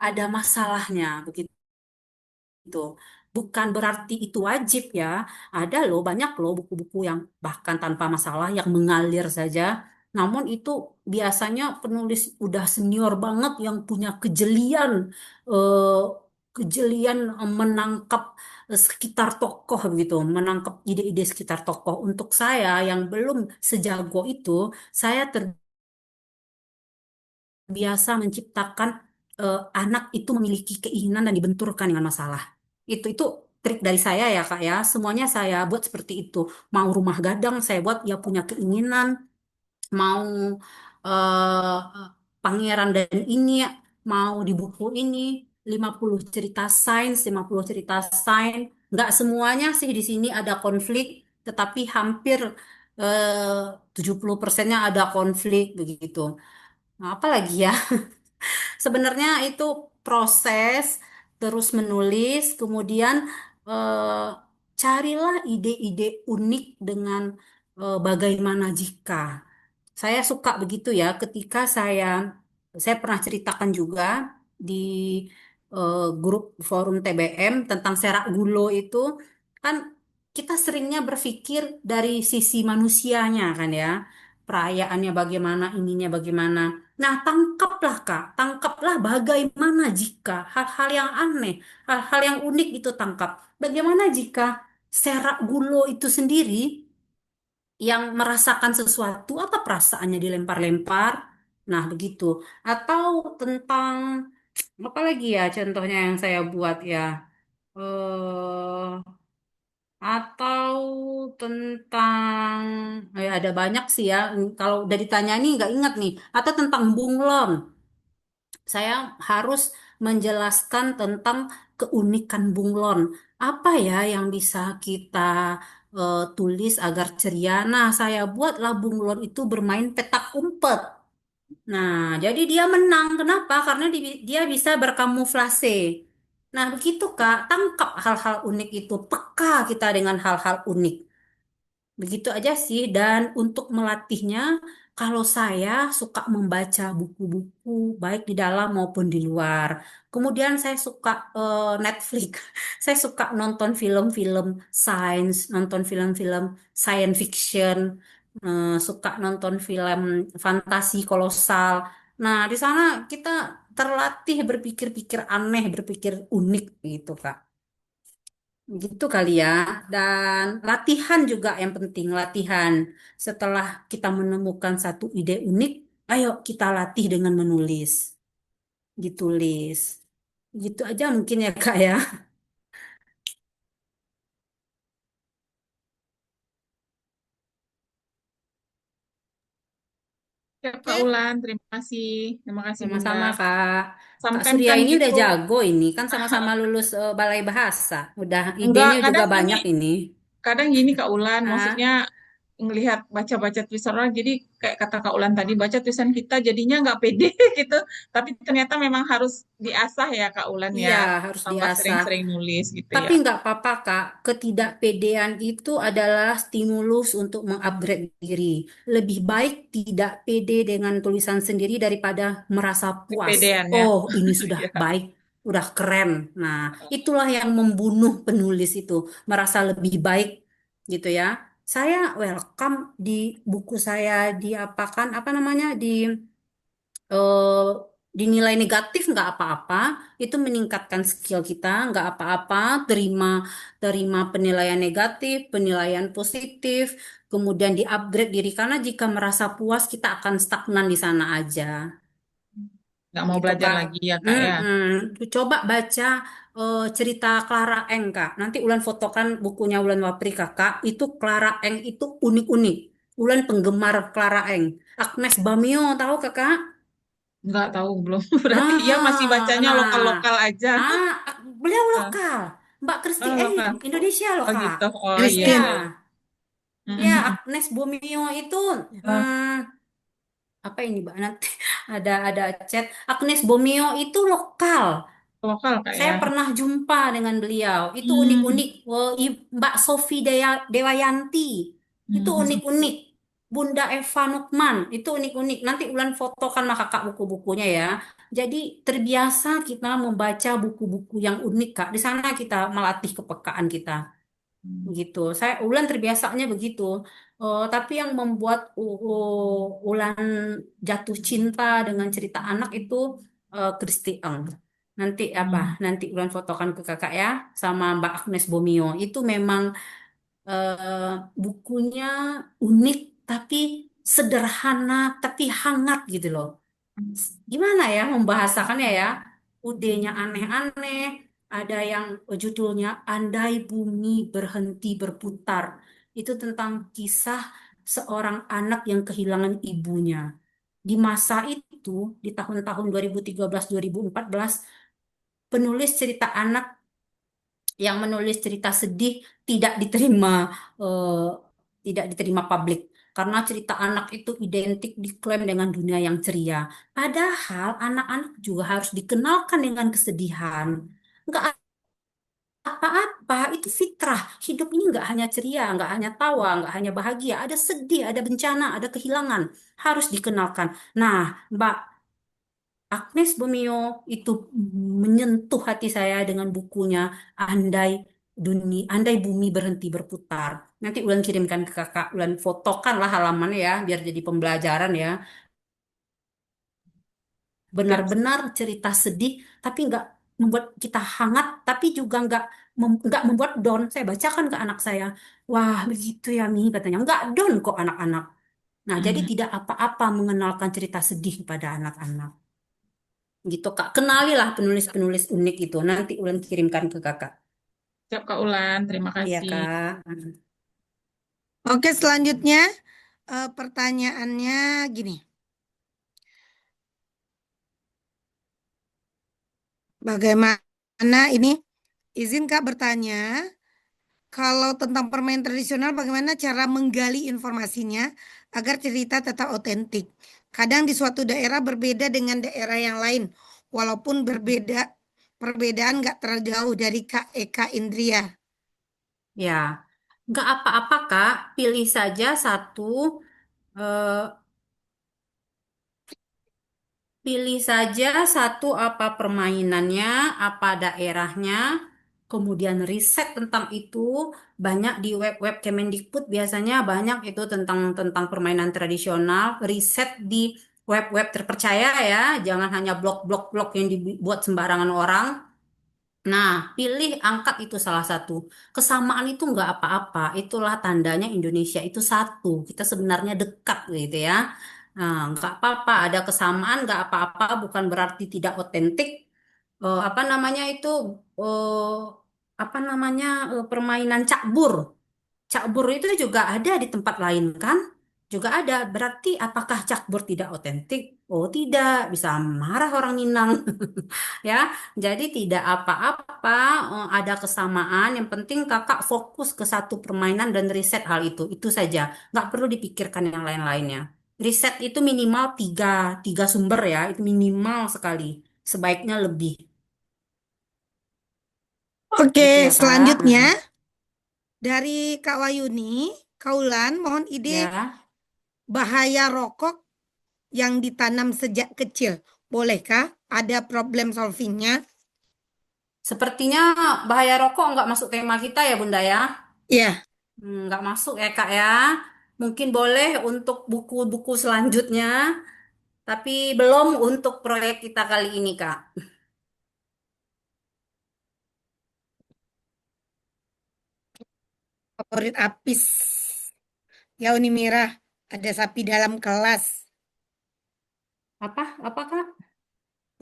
ada masalahnya begitu. Bukan berarti itu wajib ya. Ada loh banyak loh buku-buku yang bahkan tanpa masalah yang mengalir saja. Namun itu biasanya penulis udah senior banget yang punya eh, kejelian menangkap sekitar tokoh begitu, menangkap ide-ide sekitar tokoh. Untuk saya yang belum sejago itu, saya terbiasa menciptakan anak itu memiliki keinginan dan dibenturkan dengan masalah. Itu trik dari saya ya Kak ya. Semuanya saya buat seperti itu. Mau rumah gadang saya buat ya punya keinginan, mau eh, pangeran dan ini mau di buku ini 50 cerita sains, 50 cerita sains. Nggak semuanya sih di sini ada konflik, tetapi hampir 70%-nya ada konflik begitu. Nah, apa lagi ya? Sebenarnya itu proses terus menulis, kemudian eh, carilah ide-ide unik dengan bagaimana jika. Saya suka begitu ya, ketika saya pernah ceritakan juga di grup forum TBM tentang serak gulo itu, kan kita seringnya berpikir dari sisi manusianya kan ya, perayaannya bagaimana, ininya bagaimana. Nah, tangkaplah Kak, tangkaplah bagaimana jika hal-hal yang aneh, hal-hal yang unik itu tangkap. Bagaimana jika serak gulo itu sendiri yang merasakan sesuatu, apa perasaannya dilempar-lempar. Nah, begitu. Atau tentang apa lagi ya contohnya yang saya buat ya. eh atau tentang ada banyak sih ya. Kalau udah ditanya nih nggak ingat nih. Atau tentang bunglon. Saya harus menjelaskan tentang keunikan bunglon. Apa ya yang bisa kita tulis agar ceria? Nah, saya buatlah bunglon itu bermain petak umpet. Nah, jadi dia menang. Kenapa? Karena dia bisa berkamuflase. Nah, begitu Kak, tangkap hal-hal unik itu. Peka kita dengan hal-hal unik. Begitu aja sih. Dan untuk melatihnya, kalau saya suka membaca buku-buku, baik di dalam maupun di luar. Kemudian saya suka Netflix. Saya suka nonton film-film sains, nonton film-film science fiction, suka nonton film fantasi kolosal. Nah, di sana kita terlatih berpikir-pikir aneh, berpikir unik gitu, Kak. Gitu kali ya. Dan latihan juga yang penting, latihan. Setelah kita menemukan satu ide unik, ayo kita latih dengan menulis. Ditulis. Gitu aja mungkin ya Kak ya. Ya, Kak Oke, Ulan, terima kasih. Terima kasih, Bunda. Sama-sama Kak. Kak Sometimes Surya kan ini udah gitu, jago ini. Kan sama-sama lulus Balai Bahasa. Udah enggak, idenya juga banyak ini. kadang gini Kak Ulan, Ah, maksudnya ngelihat baca-baca tulisan orang, jadi kayak kata Kak Ulan tadi, baca tulisan kita jadinya nggak pede gitu, tapi ternyata memang harus diasah ya Kak Ulan iya, ya, harus tambah diasah. sering-sering nulis gitu Tapi ya. nggak apa-apa, Kak. Ketidakpedean itu adalah stimulus untuk mengupgrade diri. Lebih baik tidak pede dengan tulisan sendiri daripada merasa puas. Kepedean ya. Oh, ini sudah Ya. baik, udah keren. Nah, itulah yang membunuh penulis itu, merasa lebih baik gitu ya. Saya welcome di buku saya diapakan apa namanya eh, dinilai negatif nggak apa-apa, itu meningkatkan skill kita, nggak apa-apa, terima terima penilaian negatif, penilaian positif, kemudian di-upgrade diri karena jika merasa puas kita akan stagnan di sana aja, Nggak mau gitu belajar Kak. lagi ya Kak ya. Coba baca cerita Clara Eng Kak. Nanti Ulan fotokan bukunya Ulan Wapri Kakak. Itu Clara Eng itu unik-unik. Ulan penggemar Clara Eng. Agnes Bamio tahu Kakak? Nggak tahu belum. Berarti ya masih Ah, bacanya nah, lokal-lokal aja. ah, beliau Ah, lokal, Mbak Kristi, oh, lokal. Indonesia loh Oh Kak. gitu. Oh iya Ya, Christine. iya iya. Mm, ya mm, mm. Agnes Bomio itu, Ah, apa ini Mbak nanti ada chat. Agnes Bomio itu lokal. lokal Kak Saya ya. pernah jumpa dengan beliau. Itu Hmm. unik-unik. Mbak Sofi Dewayanti. Itu Mm, mm, unik-unik. Bunda Eva Nukman. Itu unik-unik. Nanti Ulan fotokan mah kakak buku-bukunya ya. Jadi terbiasa kita membaca buku-buku yang unik, Kak. Di sana kita melatih kepekaan kita mm. gitu. Ulan terbiasanya begitu. Tapi yang membuat Ulan jatuh cinta dengan cerita anak itu Kristi Eng. Nanti apa? Hmm. Nanti Ulan fotokan ke kakak ya sama Mbak Agnes Bomio. Itu memang bukunya unik tapi sederhana tapi hangat gitu loh. Gimana ya membahasakannya ya? Udenya aneh-aneh, ada yang judulnya Andai Bumi Berhenti Berputar. Itu tentang kisah seorang anak yang kehilangan ibunya. Di masa itu, di tahun-tahun 2013-2014, penulis cerita anak yang menulis cerita sedih tidak diterima eh, tidak diterima publik. karena cerita anak itu identik diklaim dengan dunia yang ceria. Padahal anak-anak juga harus dikenalkan dengan kesedihan. Nggak apa-apa, itu fitrah. Hidup ini nggak hanya ceria, nggak hanya tawa, nggak hanya bahagia. Ada sedih, ada bencana, ada kehilangan. Harus dikenalkan. Nah, Mbak Agnes Bomio itu menyentuh hati saya dengan bukunya Andai Bumi Berhenti Berputar. Nanti Ulan kirimkan ke kakak, Ulan fotokan lah halamannya ya, biar jadi pembelajaran ya. Siap. Benar-benar cerita sedih, tapi nggak membuat kita hangat, tapi juga nggak membuat down. Saya bacakan ke anak saya, wah begitu ya Mi katanya, nggak down kok anak-anak. Nah, jadi Hmm. tidak apa-apa mengenalkan cerita sedih pada anak-anak. Gitu Kak, kenalilah penulis-penulis unik itu. Nanti Ulan kirimkan ke Kakak. Siap Kak Ulan, terima Iya kasih. Kak. Oke, selanjutnya pertanyaannya gini. Bagaimana ini? Izin Kak bertanya, kalau tentang permainan tradisional, bagaimana cara menggali informasinya agar cerita tetap otentik? Kadang di suatu daerah berbeda dengan daerah yang lain, walaupun perbedaan nggak terjauh dari Kak Eka Indria. Ya, nggak apa-apa Kak. Pilih saja satu eh, Pilih saja satu apa permainannya, apa daerahnya, kemudian riset tentang itu. Banyak di web-web Kemendikbud biasanya banyak itu tentang tentang permainan tradisional. Riset di web-web terpercaya ya, jangan hanya blog-blog yang dibuat sembarangan orang. Nah, pilih angkat itu salah satu. Kesamaan itu nggak apa-apa. Itulah tandanya Indonesia itu satu. Kita sebenarnya dekat gitu ya. Nah, nggak apa-apa. Ada kesamaan, nggak apa-apa. Bukan berarti tidak otentik. Apa namanya itu? eh, apa namanya? Permainan cakbur. Cakbur itu juga ada di tempat lain kan? Juga ada. Berarti apakah cakbur tidak otentik? Oh, tidak. Bisa marah orang Minang. Ya, jadi tidak apa-apa, ada kesamaan. Yang penting kakak fokus ke satu permainan dan riset hal itu. Itu saja. Nggak perlu dipikirkan yang lain-lainnya. Riset itu minimal tiga sumber ya. Itu minimal sekali. Sebaiknya lebih. Oke, Gitu ya, Kak. selanjutnya dari Kak Wayuni, Kaulan, mohon ide Ya. bahaya rokok yang ditanam sejak kecil. Bolehkah ada problem solvingnya? Sepertinya bahaya rokok nggak masuk tema kita ya, Bunda ya. Ya, Nggak masuk ya, Kak ya. Mungkin boleh untuk buku-buku selanjutnya, tapi belum untuk proyek kita kali ini, Kak. favorit Apis. Ya, Uni Mirah, ada sapi dalam kelas. Apa? Apa, Kak?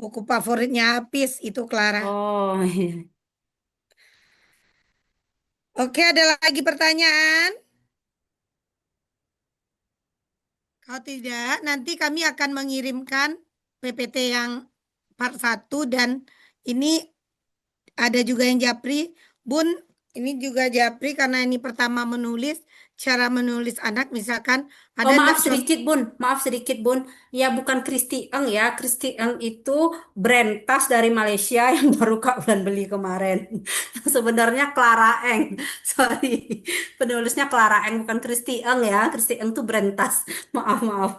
Buku favoritnya Apis itu Clara. Oh, iya. Oke, ada lagi pertanyaan? Kalau tidak, nanti kami akan mengirimkan PPT yang part 1 dan ini ada juga yang Japri. Bun, ini juga Japri karena ini pertama menulis, cara menulis anak misalkan Oh, ada maaf enggak contoh? sedikit, Bun. Maaf sedikit, Bun. Ya, bukan Kristi Eng ya. Kristi Eng itu brand tas dari Malaysia yang baru Kak Ulan beli kemarin. Sebenarnya Clara Eng. Sorry. Penulisnya Clara Eng, bukan Kristi Eng ya. Kristi Eng tuh brand tas. Maaf, maaf.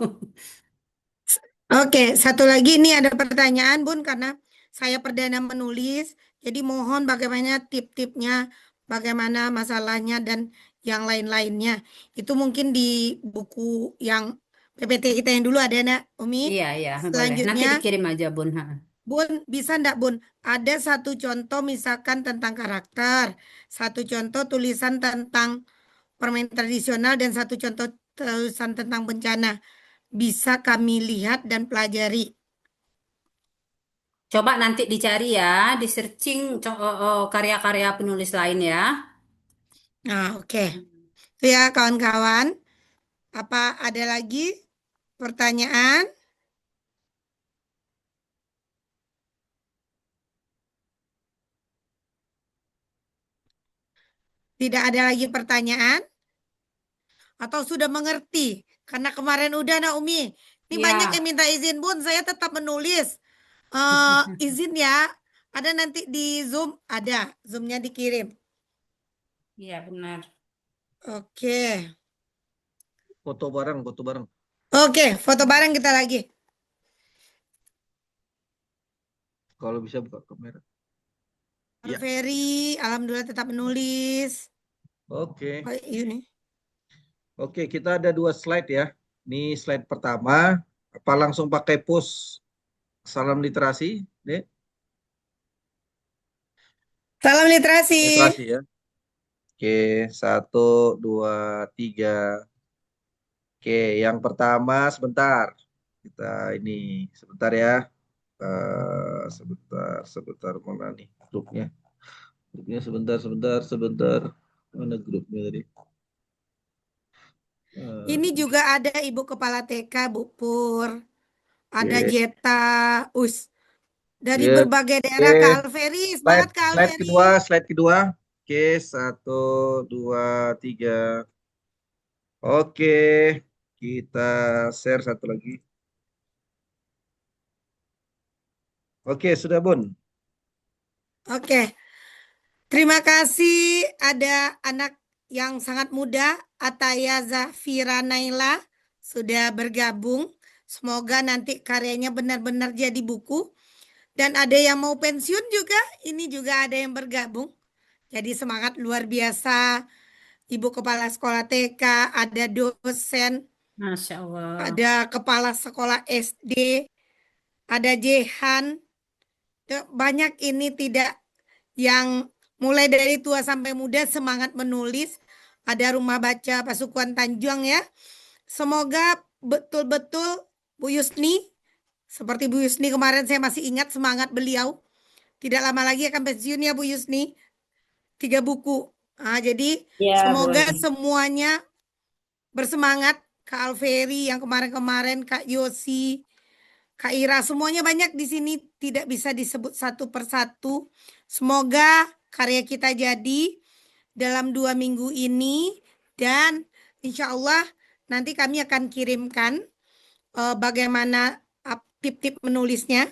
Oke, satu lagi ini ada pertanyaan Bun karena saya perdana menulis. Jadi mohon bagaimana tip-tipnya, bagaimana masalahnya dan yang lain-lainnya. Itu mungkin di buku yang PPT kita yang dulu ada nak, Umi. Iya, iya, boleh. Nanti Selanjutnya, dikirim aja, Bun. Ha. Bun, bisa ndak Bun? Ada satu contoh misalkan tentang karakter, satu contoh tulisan tentang permainan tradisional dan satu contoh tulisan tentang bencana. Bisa kami lihat dan pelajari. Coba nanti dicari ya, di searching karya-karya penulis lain ya. Nah, oke. Itu ya kawan-kawan. Apa ada lagi pertanyaan? Tidak ada lagi pertanyaan? atau sudah mengerti? Karena kemarin udah Nak Umi. Ini banyak Ya. yang minta izin, Bun. Saya tetap menulis. Izin ya. Ada nanti di Zoom, ada. Zoom-nya dikirim. Iya, benar. Oke. Foto bareng, foto bareng. Oke, foto bareng kita lagi. Kalau bisa buka kamera. Ya. Ferry, alhamdulillah tetap menulis. Oke. Oh, ini. Oke, kita ada 2 slide ya. Ini slide pertama. Apa langsung pakai post salam literasi, Dek? Salam literasi. Literasi ya. Oke, 1, 2, 3. Oke, yang pertama sebentar. Kita ini sebentar ya. Sebentar mana nih grupnya? Grupnya sebentar. Mana grupnya tadi? Ini juga ada Ibu Kepala TK, Bu Pur. Ada Oke. Jeta, dari Iya. berbagai daerah. Oke. Kak Alferi, semangat Kak Slide Alferi. slide kedua. Oke, 1, 2, 3. Oke, kita share satu lagi. Oke, sudah Bun. Oke, terima kasih. Ada anak yang sangat muda, Ataya Zafira Naila, sudah bergabung. Semoga nanti karyanya benar-benar jadi buku. Dan ada yang mau pensiun juga, ini juga ada yang bergabung. Jadi semangat luar biasa. Ibu Kepala Sekolah TK, ada dosen, Masya Allah. ada Kepala Sekolah SD, ada Jehan. Banyak ini tidak yang mulai dari tua sampai muda semangat menulis. Ada Rumah Baca Pasukuan Tanjung ya. Semoga betul-betul Bu Yusni, seperti Bu Yusni kemarin saya masih ingat semangat beliau. Tidak lama lagi akan pensiun ya Bu Yusni. 3 buku. Jadi Ya, semoga Bun. semuanya bersemangat. Kak Alferi yang kemarin-kemarin, Kak Yosi, Kak Ira, semuanya banyak di sini, tidak bisa disebut satu persatu. Semoga karya kita jadi dalam 2 minggu ini, dan insya Allah nanti kami akan kirimkan bagaimana tip-tip menulisnya.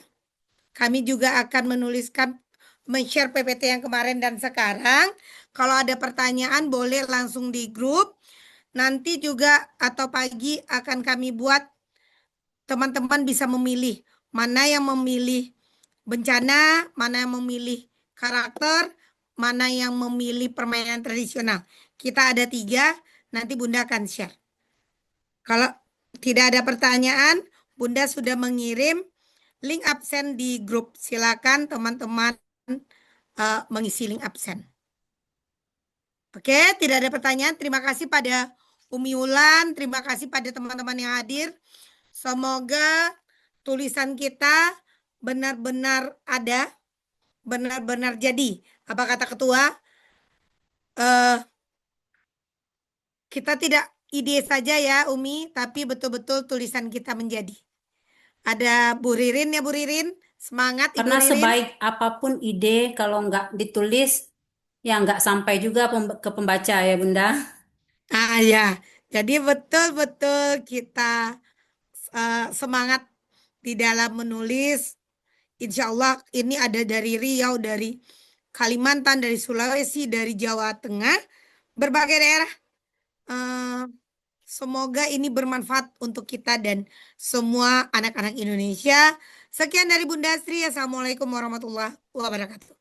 Kami juga akan menuliskan, men-share PPT yang kemarin dan sekarang. Kalau ada pertanyaan boleh langsung di grup. Nanti juga atau pagi akan kami buat, teman-teman bisa memilih mana yang memilih bencana, mana yang memilih karakter, mana yang memilih permainan tradisional. Kita ada 3, nanti Bunda akan share. Kalau tidak ada pertanyaan, Bunda sudah mengirim link absen di grup. Silakan teman-teman mengisi link absen. Oke, tidak ada pertanyaan. Terima kasih pada Umi Ulan, terima kasih pada teman-teman yang hadir. Semoga tulisan kita benar-benar ada, benar-benar jadi. Apa kata ketua? Kita tidak ide saja ya Umi, tapi betul-betul tulisan kita menjadi. Ada Bu Ririn ya Bu Ririn, semangat Ibu Karena Ririn. sebaik apapun ide, kalau nggak ditulis, ya nggak sampai juga ke pembaca ya Bunda. Ya, jadi betul-betul kita semangat di dalam menulis. Insya Allah ini ada dari Riau, dari Kalimantan, dari Sulawesi, dari Jawa Tengah, berbagai daerah. Semoga ini bermanfaat untuk kita dan semua anak-anak Indonesia. Sekian dari Bunda Sri. Assalamualaikum warahmatullahi wabarakatuh.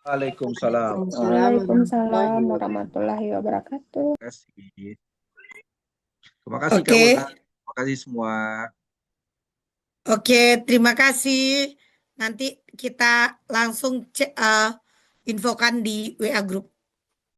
Waalaikumsalam. Waalaikumsalam warahmatullahi wabarakatuh. Terima kasih. Terima kasih Kak Oke. Una. Terima kasih semua. Oke, terima kasih. Nanti kita langsung infokan di WA Group.